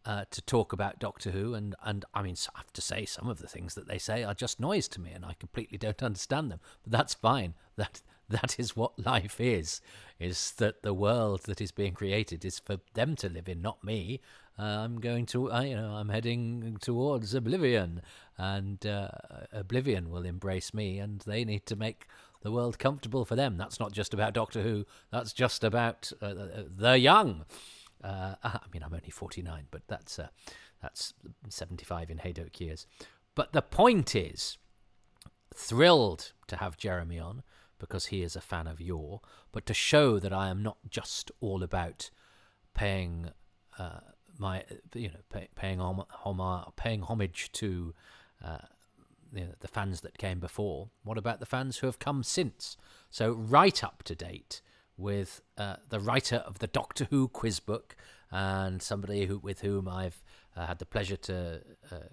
to talk about Doctor Who. And I mean, I have to say, some of the things that they say are just noise to me, and I completely don't understand them. But that's fine. That is what life is that the world that is being created is for them to live in, not me. I'm heading towards oblivion, and oblivion will embrace me, and they need to make the world comfortable for them. That's not just about Doctor Who. That's just about the young. I'm only 49, but that's 75 in Haydock years. But the point is, thrilled to have Jeremy on, because he is a fan of yore, but to show that I am not just all about paying paying homage to the fans that came before. What about the fans who have come since? So right up to date with the writer of the Doctor Who quiz book, and somebody with whom I've had the pleasure to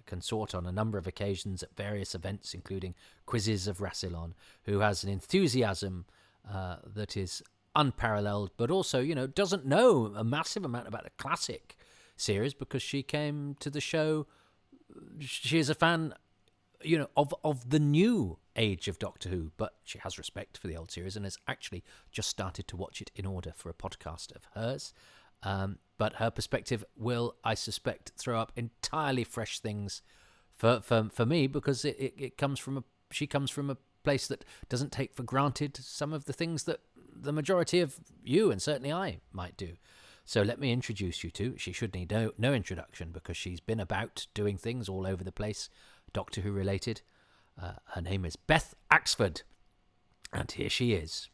consort on a number of occasions at various events, including Quizzes of Rassilon, who has an enthusiasm that is unparalleled, but also, doesn't know a massive amount about the classic series because she came to the show. She is a fan, of the new age of Doctor Who, but she has respect for the old series and has actually just started to watch it in order for a podcast of hers. But her perspective will, I suspect, throw up entirely fresh things for me, because she comes from a place that doesn't take for granted some of the things that the majority of you, and certainly I, might do. So let me introduce you to, she should need no introduction, because she's been about doing things all over the place, Doctor Who related. Her name is Beth Axford, and here she is.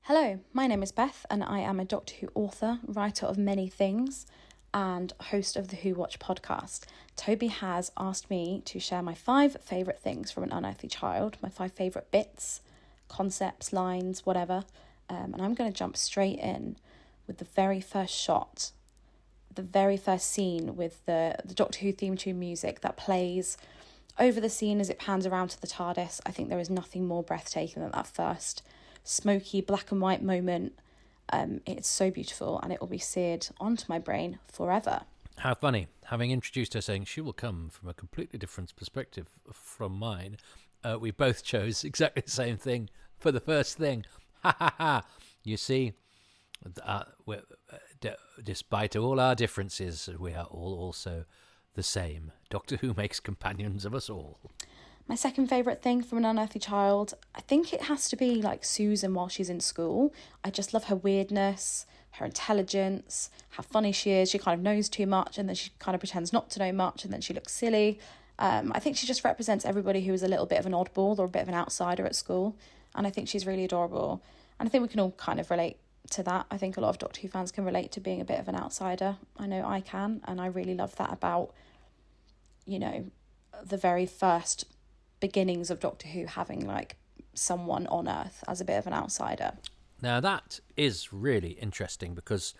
Hello, my name is Beth, and I am a Doctor Who author, writer of many things, and host of the Who Watch podcast. Toby has asked me to share my 5 favourite things from An Unearthly Child, my 5 favourite bits, concepts, lines, whatever, and I'm going to jump straight in with the very first shot, the very first scene with the Doctor Who theme tune music that plays over the scene as it pans around to the TARDIS. I think there is nothing more breathtaking than that first smoky black and white moment. It's so beautiful, and it will be seared onto my brain forever. How funny, having introduced her saying she will come from a completely different perspective from mine, we both chose exactly the same thing for the first thing. Ha ha ha. You see, despite all our differences, we are all also the same. Doctor Who makes companions of us all. My second favourite thing from An Unearthly Child, I think it has to be like Susan while she's in school. I just love her weirdness, her intelligence, how funny she is. She kind of knows too much, and then she kind of pretends not to know much, and then she looks silly. I think she just represents everybody who is a little bit of an oddball or a bit of an outsider at school, and I think she's really adorable. And I think we can all kind of relate to that. I think a lot of Doctor Who fans can relate to being a bit of an outsider. I know I can, and I really love that about, the very first beginnings of Doctor Who, having like someone on Earth as a bit of an outsider. Now that is really interesting, because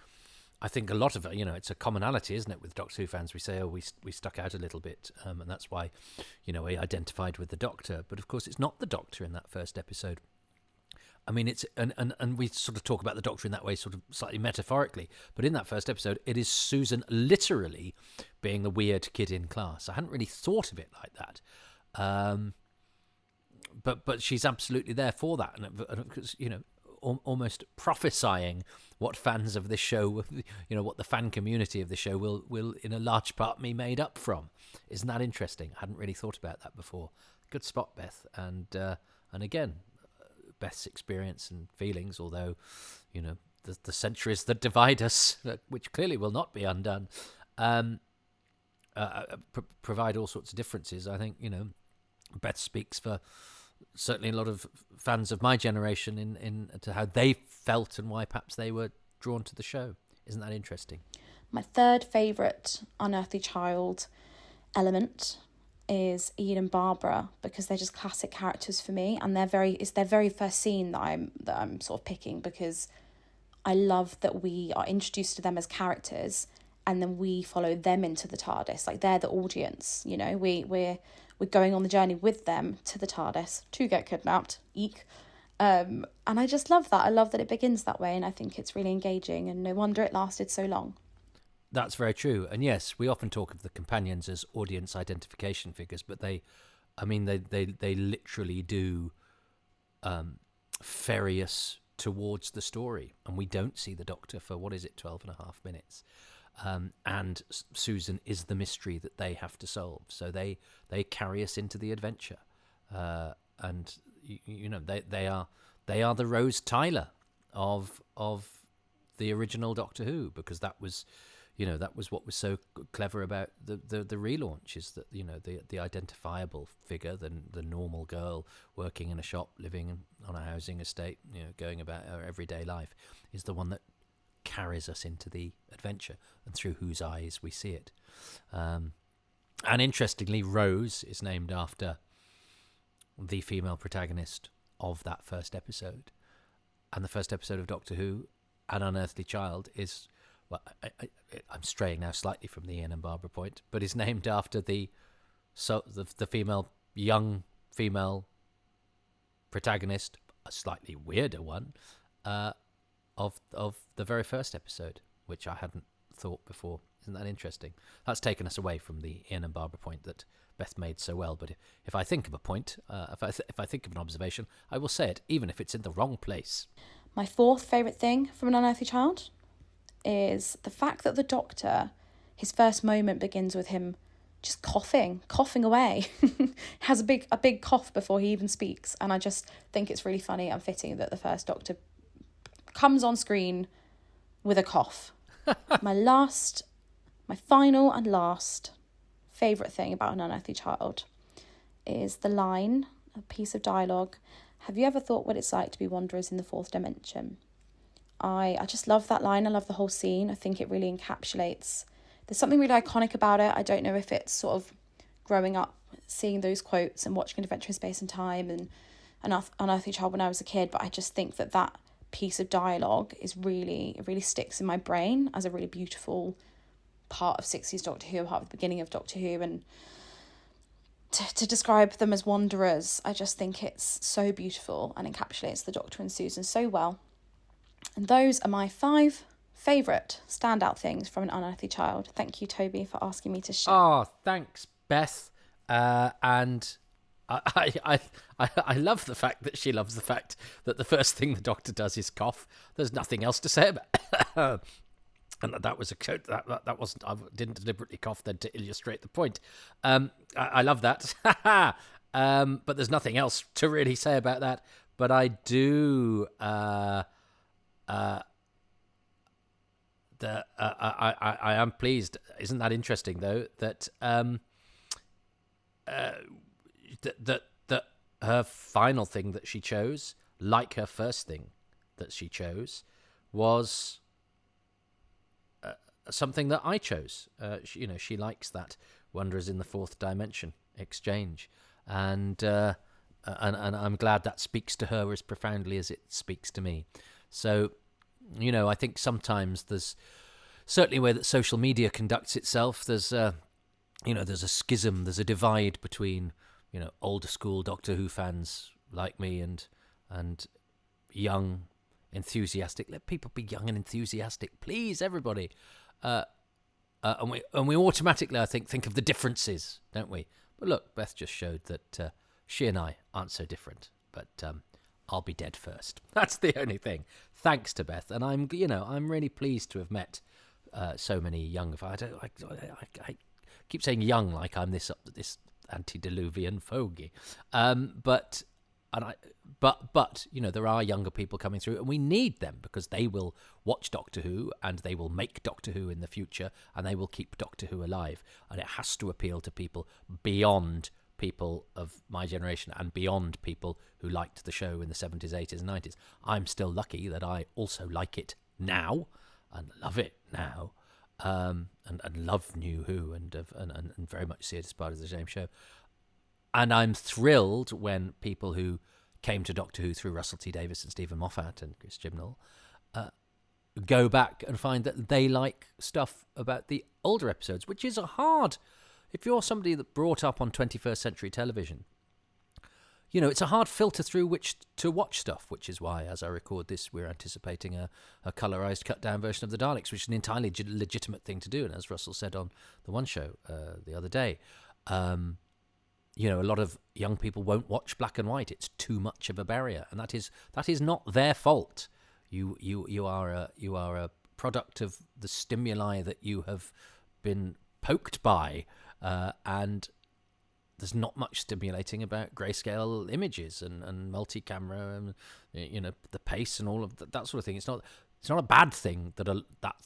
I think a lot of it, it's a commonality, isn't it, with Doctor Who fans? We say, we stuck out a little bit, and that's why, we identified with the Doctor. But of course, it's not the Doctor in that first episode. I mean, it's and we sort of talk about the Doctor in that way, sort of slightly metaphorically. But in that first episode, it is Susan literally being the weird kid in class. I hadn't really thought of it like that. But she's absolutely there for that, and almost prophesying what fans of this show, what the fan community of the show will in a large part be made up from. Isn't that interesting? I hadn't really thought about that before. Good spot, Beth, and again, Beth's experience and feelings, although the centuries that divide us, which clearly will not be undone, provide all sorts of differences. I think, Beth speaks for certainly a lot of fans of my generation in to how they felt and why perhaps they were drawn to the show. Isn't that interesting? My third favourite Unearthly Child element is Ian and Barbara, because they're just classic characters for me, and it's their very first scene that I'm sort of picking, because I love that we are introduced to them as characters and then we follow them into the TARDIS. Like, they're the audience, we're going on the journey with them to the TARDIS to get kidnapped. Eek. And I just love that. I love that it begins that way, and I think it's really engaging, and no wonder it lasted so long. That's very true. And yes, we often talk of the companions as audience identification figures, but they literally do ferry us towards the story. And we don't see the Doctor for, 12.5 minutes. And Susan is the mystery that they have to solve. So they carry us into the adventure. And, they are the Rose Tyler of the original Doctor Who, because that was what was so clever about the relaunch, is that the identifiable figure, the normal girl working in a shop, living on a housing estate, going about her everyday life, is the one that carries us into the adventure and through whose eyes we see it. And interestingly, Rose is named after the female protagonist of that first episode, and the first episode of Doctor Who, An Unearthly Child, is. Well, I'm straying now slightly from the Ian and Barbara point, but is named after the young female protagonist, a slightly weirder one, of the very first episode, which I hadn't thought before. Isn't that interesting? That's taken us away from the Ian and Barbara point that Beth made so well. But if I think of a point, if I think of an observation, I will say it, even if it's in the wrong place. My fourth favourite thing from An Unearthly Child is the fact that the Doctor, his first moment begins with him just coughing away. Has a big cough before he even speaks, and I just think it's really funny and fitting that the first Doctor comes on screen with a cough. My final and last favourite thing about An Unearthly Child is the line, a piece of dialogue: "Have you ever thought what it's like to be wanderers in the fourth dimension?" I just love that line. I love the whole scene. I think it really encapsulates... There's something really iconic about it. I don't know if it's sort of growing up, seeing those quotes and watching Adventure in Space and Time and Unearthly Child when I was a kid, but I just think that piece of dialogue it really sticks in my brain as a really beautiful part of 60s Doctor Who, part of the beginning of Doctor Who, and to describe them as wanderers, I just think it's so beautiful and encapsulates the Doctor and Susan so well. And those are my 5 favourite standout things from An Unearthly Child. Thank you, Toby, for asking me to share. Oh, thanks, Beth. And I love the fact that she loves the fact that the first thing the Doctor does is cough. There's nothing else to say about it. And that was a quote. That wasn't. I didn't deliberately cough then to illustrate the point. I love that. But there's nothing else to really say about that. But I do. I am pleased. Isn't that interesting though? That that her final thing that she chose, like her first thing that she chose, was something that I chose. She likes that Wanderers in the Fourth Dimension exchange, and I'm glad that speaks to her as profoundly as it speaks to me. So, I think sometimes there's certainly a way that social media conducts itself. There's there's a schism, there's a divide between older school Doctor Who fans like me and young, enthusiastic. Let people be young and enthusiastic, please, everybody. And we automatically, I think of the differences, don't we? But look, Beth just showed that she and I aren't so different. But I'll be dead first. That's the only thing. Thanks to Beth, and I'm really pleased to have met so many young. I keep saying young like I'm this antediluvian fogey, but But there are younger people coming through, and we need them because they will watch Doctor Who and they will make Doctor Who in the future, and they will keep Doctor Who alive. And it has to appeal to people beyond people of my generation and beyond people who liked the show in the 70s, 80s, and 90s. I'm still lucky that I also like it now and love it now, and love New Who and very much see it as part of the same show. And I'm thrilled when people who came to Doctor Who through Russell T Davies and Stephen Moffat and Chris Chibnall go back and find that they like stuff about the older episodes, which is if you're somebody that brought up on 21st century television, it's a hard filter through which to watch stuff, which is why, as I record this, we're anticipating a colorized, cut-down version of the Daleks, which is an entirely legitimate thing to do. And as Russell said on the One Show the other day, a lot of young people won't watch black and white. It's too much of a barrier, and that is not their fault. You are a product of the stimuli that you have been poked by, and there's not much stimulating about grayscale images and multi-camera and the pace and all of that sort of thing. It's not a bad thing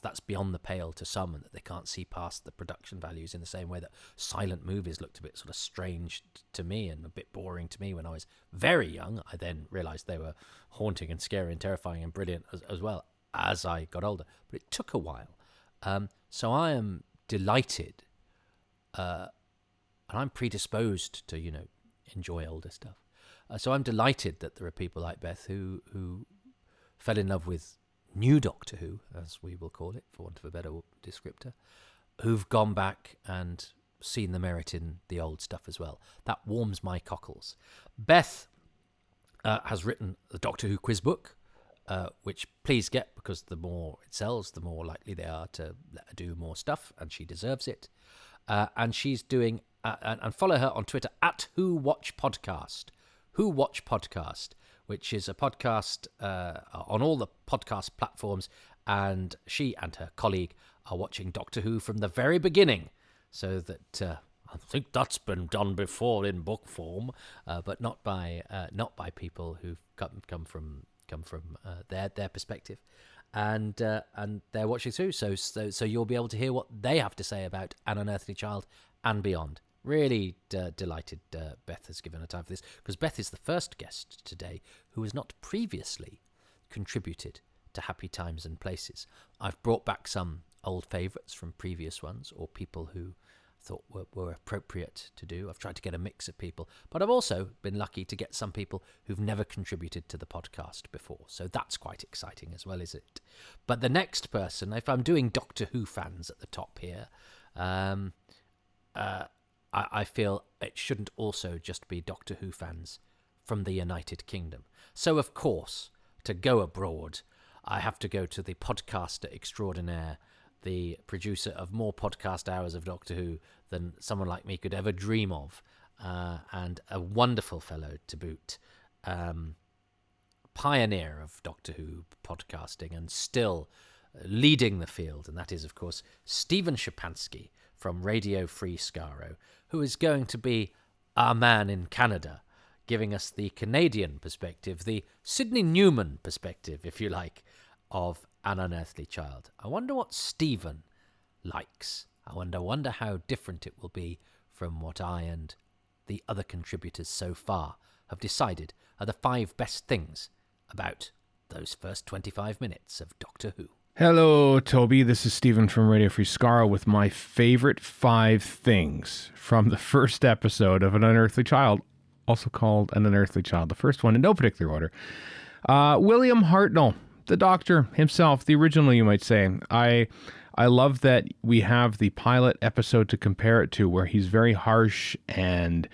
that's beyond the pale to some, and that they can't see past the production values in the same way that silent movies looked a bit sort of strange to me and a bit boring to me when I was very young. I then realised they were haunting and scary and terrifying and brilliant as well as I got older. But it took a while. So I am delighted, and I'm predisposed to, enjoy older stuff. So I'm delighted that there are people like Beth who fell in love with new Doctor Who, as we will call it, for want of a better descriptor, who've gone back and seen the merit in the old stuff as well. That warms my cockles. Beth has written the Doctor Who quiz book, which please get, because the more it sells, the more likely they are to let her do more stuff, and she deserves it. And she's doing, and follow her on Twitter, @WhoWatchPodcast. Who Watch Podcast, which is a podcast on all the podcast platforms, and she and her colleague are watching Doctor Who from the very beginning, so that I think that's been done before in book form, but not by people who've come from their perspective, and they're watching through. So you'll be able to hear what they have to say about An Unearthly Child and beyond. Really delighted Beth has given her time for this, because Beth is the first guest today who has not previously contributed to Happy Times and Places. I've brought back some old favourites from previous ones, or people who thought were appropriate to do. I've tried to get a mix of people, but I've also been lucky to get some people who've never contributed to the podcast before, so that's quite exciting as well, is it? But the next person, if I'm doing Doctor Who fans at the top here, I feel it shouldn't also just be Doctor Who fans from the United Kingdom. So, of course, to go abroad, I have to go to the podcaster extraordinaire, the producer of more podcast hours of Doctor Who than someone like me could ever dream of, and a wonderful fellow to boot, pioneer of Doctor Who podcasting and still leading the field, and that is, of course, Stephen Shapansky from Radio Free Skaro, who is going to be our man in Canada, giving us the Canadian perspective, the Sidney Newman perspective, if you like, of An Unearthly Child. I wonder what Stephen likes. I wonder how different it will be from what I and the other contributors so far have decided are the 5 best things about those first 25 minutes of Doctor Who. Hello, Toby. This is Stephen from Radio Free Skaro with my favorite 5 things from the first episode of An Unearthly Child, also called An Unearthly Child. The first one in no particular order. William Hartnell, the Doctor himself, the original, you might say. I love that we have the pilot episode to compare it to, where he's very harsh and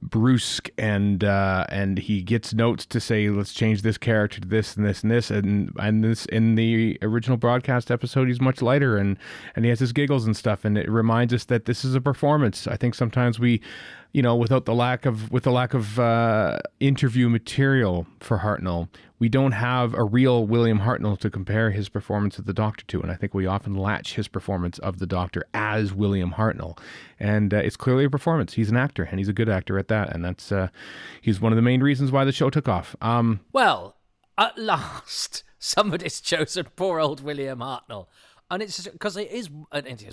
brusque, and he gets notes to say, let's change this character to this and this and this, and this in the original broadcast episode he's much lighter, and he has his giggles and stuff, and it reminds us that this is a performance. I think sometimes we without the lack of interview material for Hartnell, we don't have a real William Hartnell to compare his performance of the Doctor to. And I think we often latch his performance of the Doctor as William Hartnell. And it's clearly a performance. He's an actor, and he's a good actor at that. And that's he's one of the main reasons why the show took off. Well, at last, somebody's chosen poor old William Hartnell. And it's because it is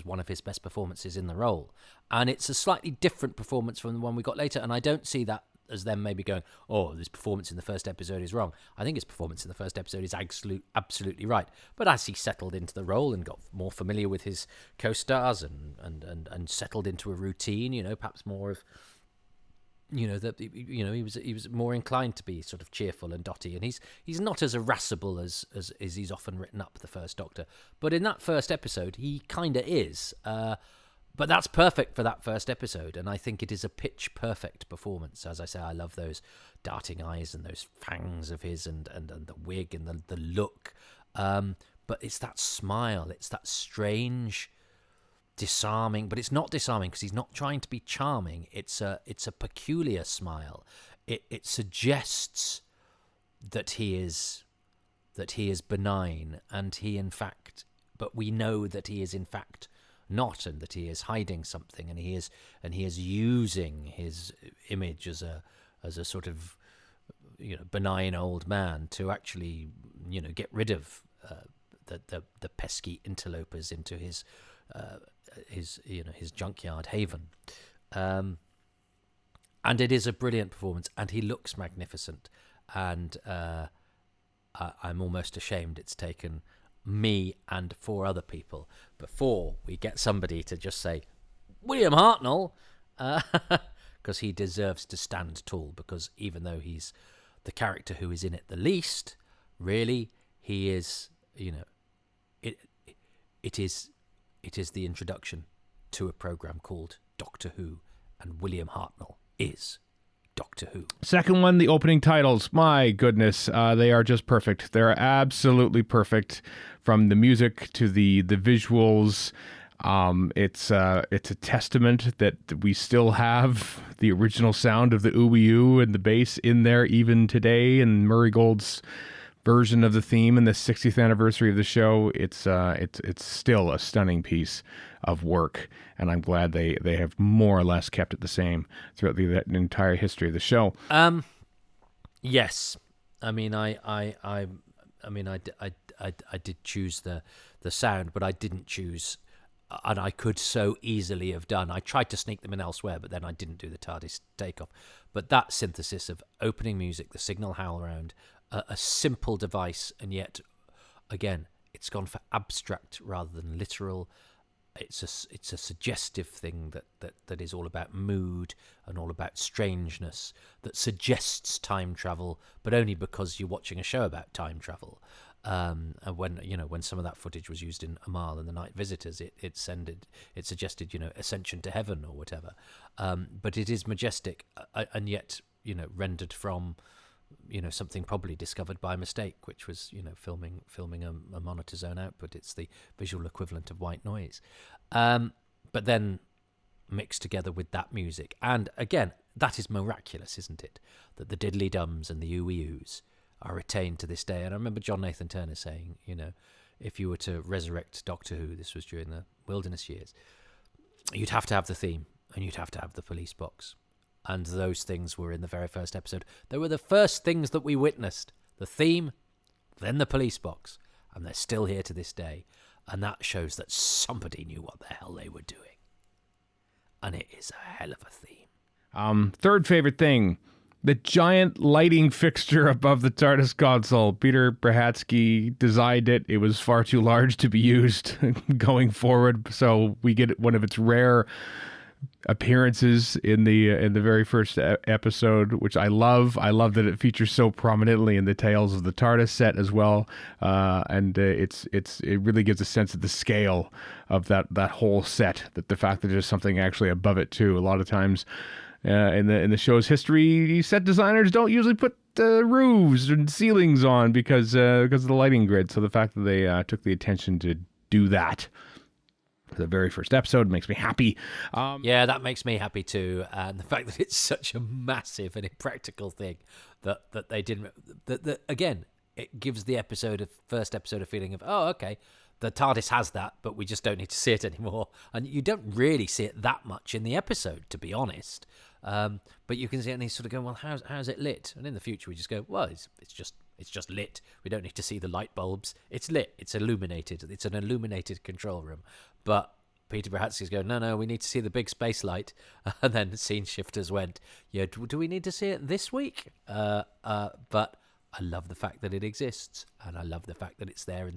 one of his best performances in the role. And it's a slightly different performance from the one we got later. And I don't see that as them maybe going, oh, this performance in the first episode is wrong. I think his performance in the first episode is absolutely right. But as he settled into the role and got more familiar with his co-stars and settled into a routine, perhaps more of, he was more inclined to be sort of cheerful and dotty, and he's not as irascible as he's often written up the first Doctor. But in that first episode, he kind of is. But that's perfect for that first episode, and I think it is a pitch-perfect performance. As I say, I love those darting eyes and those fangs of his and the wig and the look. But it's that smile, it's that strange, disarming, but it's not disarming because he's not trying to be charming. It's a peculiar smile. It suggests that he is benign, and but we know that he is in fact not, and that he is hiding something, and he is using his image as a sort of benign old man to actually get rid of the pesky interlopers into his junkyard haven. And it is a brilliant performance, and he looks magnificent, and I'm almost ashamed it's taken me and 4 other people before we get somebody to just say William Hartnell, because he deserves to stand tall, because even though he's the character who is in it the least, really he is, it is the introduction to a program called Doctor Who, and William Hartnell is Doctor Who. Second one, the opening titles. My goodness, they are just perfect. They're absolutely perfect, from the music to the visuals. It's a testament that we still have the original sound of the ooey-oo and the bass in there even today. And Murray Gold's version of the theme in the 60th anniversary of the show, it's still a stunning piece of work, and I'm glad they have more or less kept it the same throughout the entire history of the show. Yes, I mean I did choose the sound, but I didn't choose, and I could so easily have done. I tried to sneak them in elsewhere, but then I didn't do the TARDIS takeoff. But that synthesis of opening music, the signal howl round, a simple device, and yet, again, it's gone for abstract rather than literal. It's a suggestive thing that is all about mood and all about strangeness, that suggests time travel, but only because you're watching a show about time travel. And when some of that footage was used in Amal and the Night Visitors, it suggested ascension to heaven or whatever. But it is majestic, and yet rendered from something probably discovered by mistake, which was filming a monitor zone output. It's the visual equivalent of white noise, but then mixed together with that music. And again, that is miraculous, isn't it, that the diddly dums and the ooey-oos are retained to this day. And I remember John Nathan Turner saying, if you were to resurrect Doctor Who, this was during the Wilderness years, you'd have to have the theme, and you'd have to have the police box. And those things were in the very first episode. They were the first things that we witnessed. The theme, then the police box. And they're still here to this day. And that shows that somebody knew what the hell they were doing. And it is a hell of a theme. Third favorite thing, the giant lighting fixture above the TARDIS console. Peter Brahatsky designed it. It was far too large to be used going forward. So we get one of its rare appearances in the very first episode, which I love. I love that it features so prominently in the Tales of the TARDIS set as well, and it really gives a sense of the scale of that whole set. That the fact that there's something actually above it too. A lot of times in the show's history, set designers don't usually put roofs and ceilings on because of the lighting grid. So the fact that they took the attention to do that the very first episode. It makes me happy. Yeah, that makes me happy too. And the fact that it's such a massive and impractical thing that they didn't... That again, it gives the first episode a feeling of, oh, okay, the TARDIS has that, but we just don't need to see it anymore. And you don't really see it that much in the episode, to be honest. But you can see it and he's sort of going, well, how's it lit? And in the future we just go, well, it's just lit. We don't need to see the light bulbs. It's lit. It's illuminated. It's an illuminated control room. But Peter Brahatsky's going, no, we need to see the big space light. And then the scene shifters went, yeah, do we need to see it this week? But I love the fact that it exists, and I love the fact that it's there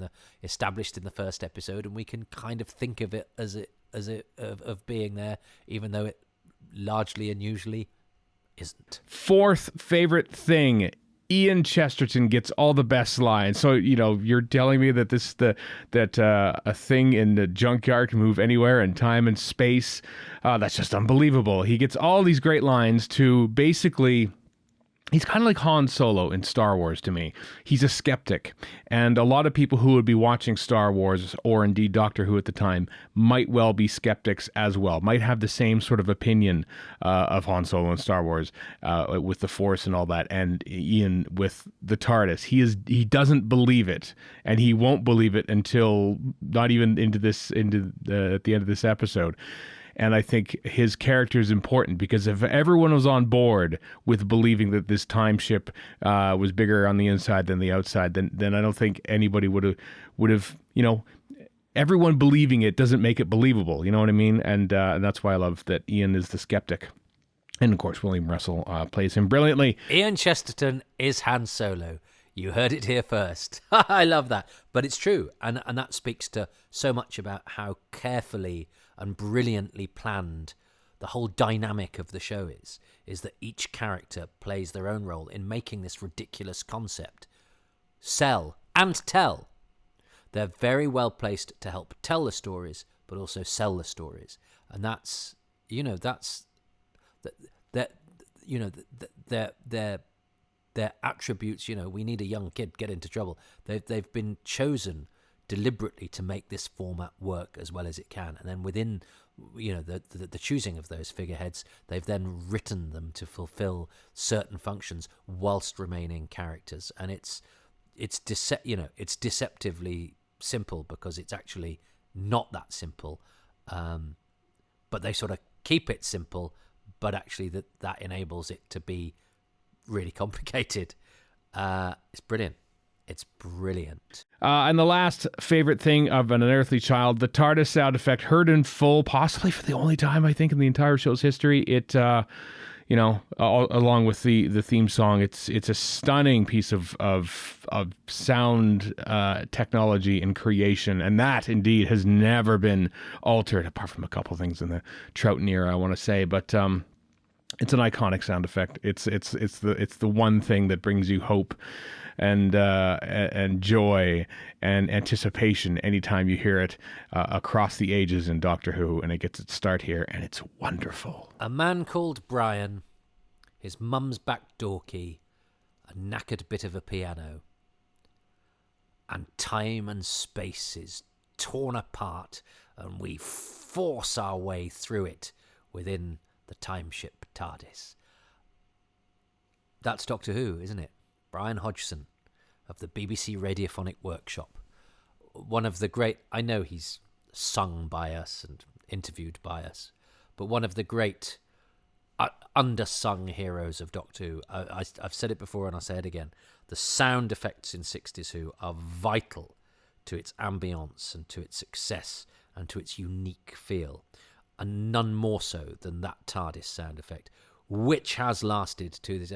established in the first episode, and we can kind of think of it as of being there, even though it largely and usually isn't. Fourth favorite thing. Ian Chesterton gets all the best lines. So, you're telling me that a thing in the junkyard can move anywhere in time and space. That's just unbelievable. He gets all these great lines to basically... He's kind of like Han Solo in Star Wars to me. He's a skeptic. And a lot of people who would be watching Star Wars, or indeed Doctor Who at the time, might well be skeptics as well, might have the same sort of opinion of Han Solo in Star Wars with the Force and all that. And Ian with the TARDIS, he doesn't believe it, and he won't believe it until not even at the end of this episode. And I think his character is important, because if everyone was on board with believing that this time ship was bigger on the inside than the outside, then I don't think anybody would have everyone believing it doesn't make it believable. You know what I mean? And that's why I love that Ian is the skeptic. And of course, William Russell plays him brilliantly. Ian Chesterton is Han Solo. You heard it here first. I love that. But it's true. And that speaks to so much about how carefully and brilliantly planned the whole dynamic of the show is that each character plays their own role in making this ridiculous concept sell and tell. They're very well placed to help tell the stories, but also sell the stories. And that's their attributes. We need a young kid get into trouble. They've been chosen deliberately to make this format work as well as it can, and then within the choosing of those figureheads, they've then written them to fulfill certain functions whilst remaining characters. And it's deceptively simple, because it's actually not that simple, but they sort of keep it simple, but actually that enables it to be really complicated. It's brilliant. It's brilliant. And the last favorite thing of An Unearthly Child, the TARDIS sound effect, heard in full, possibly for the only time, I think, in the entire show's history. It, along with the theme song, it's a stunning piece of sound technology and creation, and that indeed has never been altered, apart from a couple things in the Troughton era, I want to say, but. It's an iconic sound effect. It's the one thing that brings you hope and joy and anticipation anytime you hear it across the ages in Doctor Who, and it gets its start here, and it's wonderful. A man called Brian, his mum's back door key, a knackered bit of a piano, and time and space is torn apart, and we force our way through it within the time ship TARDIS. That's Doctor Who, isn't it? Brian Hodgson of the BBC Radiophonic Workshop. One of the great... I know he's sung by us and interviewed by us, but one of the great undersung heroes of Doctor Who. I've said it before and I'll say it again. The sound effects in 60s Who are vital to its ambience and to its success and to its unique feel. And none more so than that TARDIS sound effect, which has lasted to this...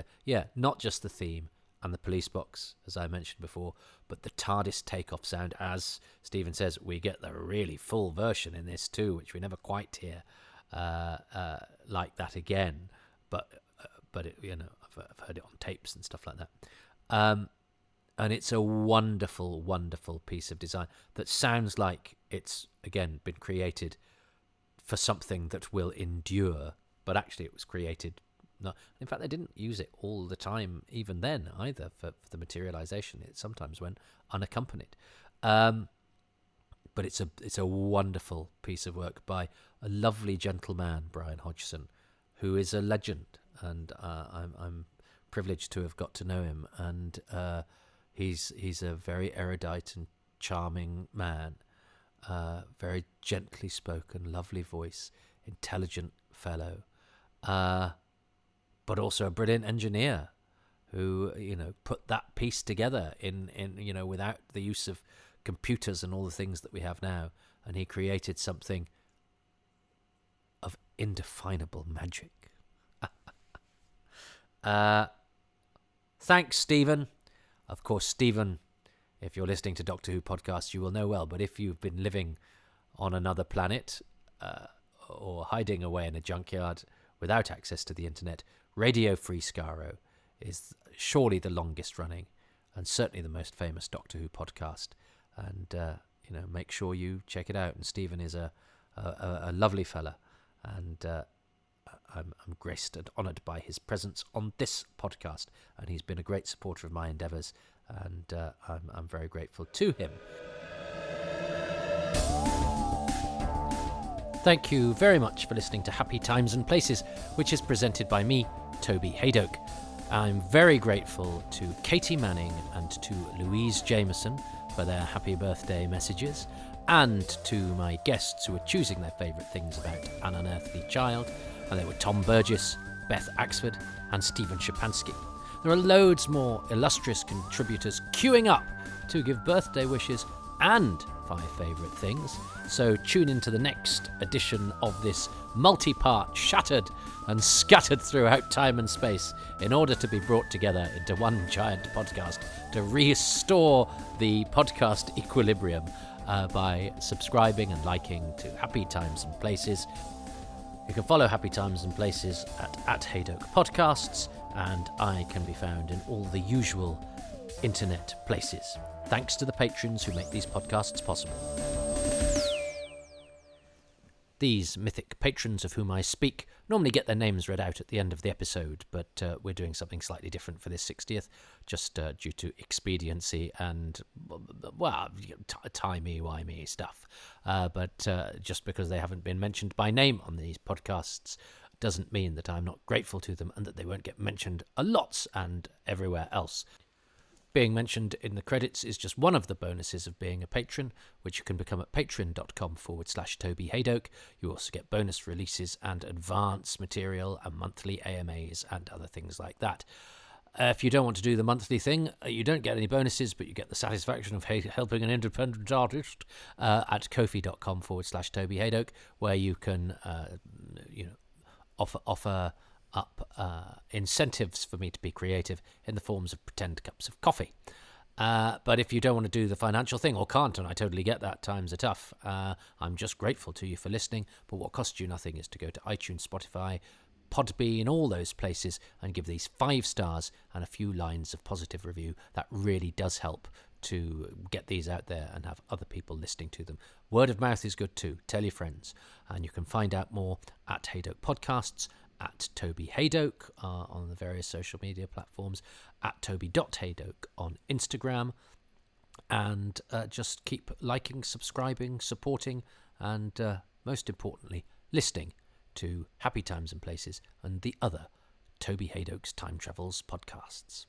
not just the theme and the police box, as I mentioned before, but the TARDIS takeoff sound. As Stephen says, we get the really full version in this too, which we never quite hear like that again. But it, I've heard it on tapes and stuff like that. And it's a wonderful, wonderful piece of design that sounds like it's, again, been created for something that will endure, but actually it was created... No, in fact, they didn't use it all the time, even then, either, for the materialization. It sometimes went unaccompanied. But but it's a wonderful piece of work by a lovely gentleman, Brian Hodgson, who is a legend, and I'm privileged to have got to know him. And he's a very erudite and charming man, very gently spoken, lovely voice, intelligent fellow, but also a brilliant engineer who put that piece together in without the use of computers and all the things that we have now, and he created something of indefinable magic. Thanks, Stephen. Of course, Stephen, if you're listening to Doctor Who podcasts, you will know well, but if you've been living on another planet or hiding away in a junkyard without access to the internet, Radio Free Skaro is surely the longest running and certainly the most famous Doctor Who podcast. And, make sure you check it out. And Stephen is a lovely fella, and I'm graced and honoured by his presence on this podcast, and he's been a great supporter of my endeavours, and I'm very grateful to him. Thank you very much for listening to Happy Times and Places, which is presented by me, Toby Haydock. I'm very grateful to Katie Manning and to Louise Jameson for their happy birthday messages, and to my guests who are choosing their favourite things about An Unearthly Child, and they were Tom Burgess, Beth Axford and Stephen Shapansky. There are loads more illustrious contributors queuing up to give birthday wishes and 5 favourite things, so tune into the next edition of this multi-part, shattered and scattered throughout time and space in order to be brought together into one giant podcast to restore the podcast equilibrium by subscribing and liking to Happy Times and Places. You can follow Happy Times and Places at Haydock Podcasts, and I can be found in all the usual internet places. Thanks to the patrons who make these podcasts possible. These mythic patrons of whom I speak normally get their names read out at the end of the episode, but we're doing something slightly different for this 60th, just due to expediency and, timey-wimey stuff. But just because they haven't been mentioned by name on these podcasts doesn't mean that I'm not grateful to them and that they won't get mentioned a lot and everywhere else. Being mentioned in the credits is just one of the bonuses of being a patron, which you can become at patreon.com/Toby Haydock. You also get bonus releases and advance material and monthly AMAs and other things like that. If you don't want to do the monthly thing, you don't get any bonuses, but you get the satisfaction of helping an independent artist at ko-fi.com/Toby Haydock, where you can offer up incentives for me to be creative in the forms of pretend cups of coffee. But if you don't want to do the financial thing, or can't, and I totally get that, times are tough, I'm just grateful to you for listening. But what costs you nothing is to go to iTunes, Spotify, Podbean, all those places, and give these 5 stars and a few lines of positive review. That really does help to get these out there and have other people listening to them. Word of mouth is good too. Tell your friends. And you can find out more at Haydock Podcasts, at Toby Haydock on the various social media platforms, at toby.haydock on Instagram, and just keep liking, subscribing, supporting, and most importantly, listening to Happy Times and Places and the other Toby Haydock's Time Travels podcasts.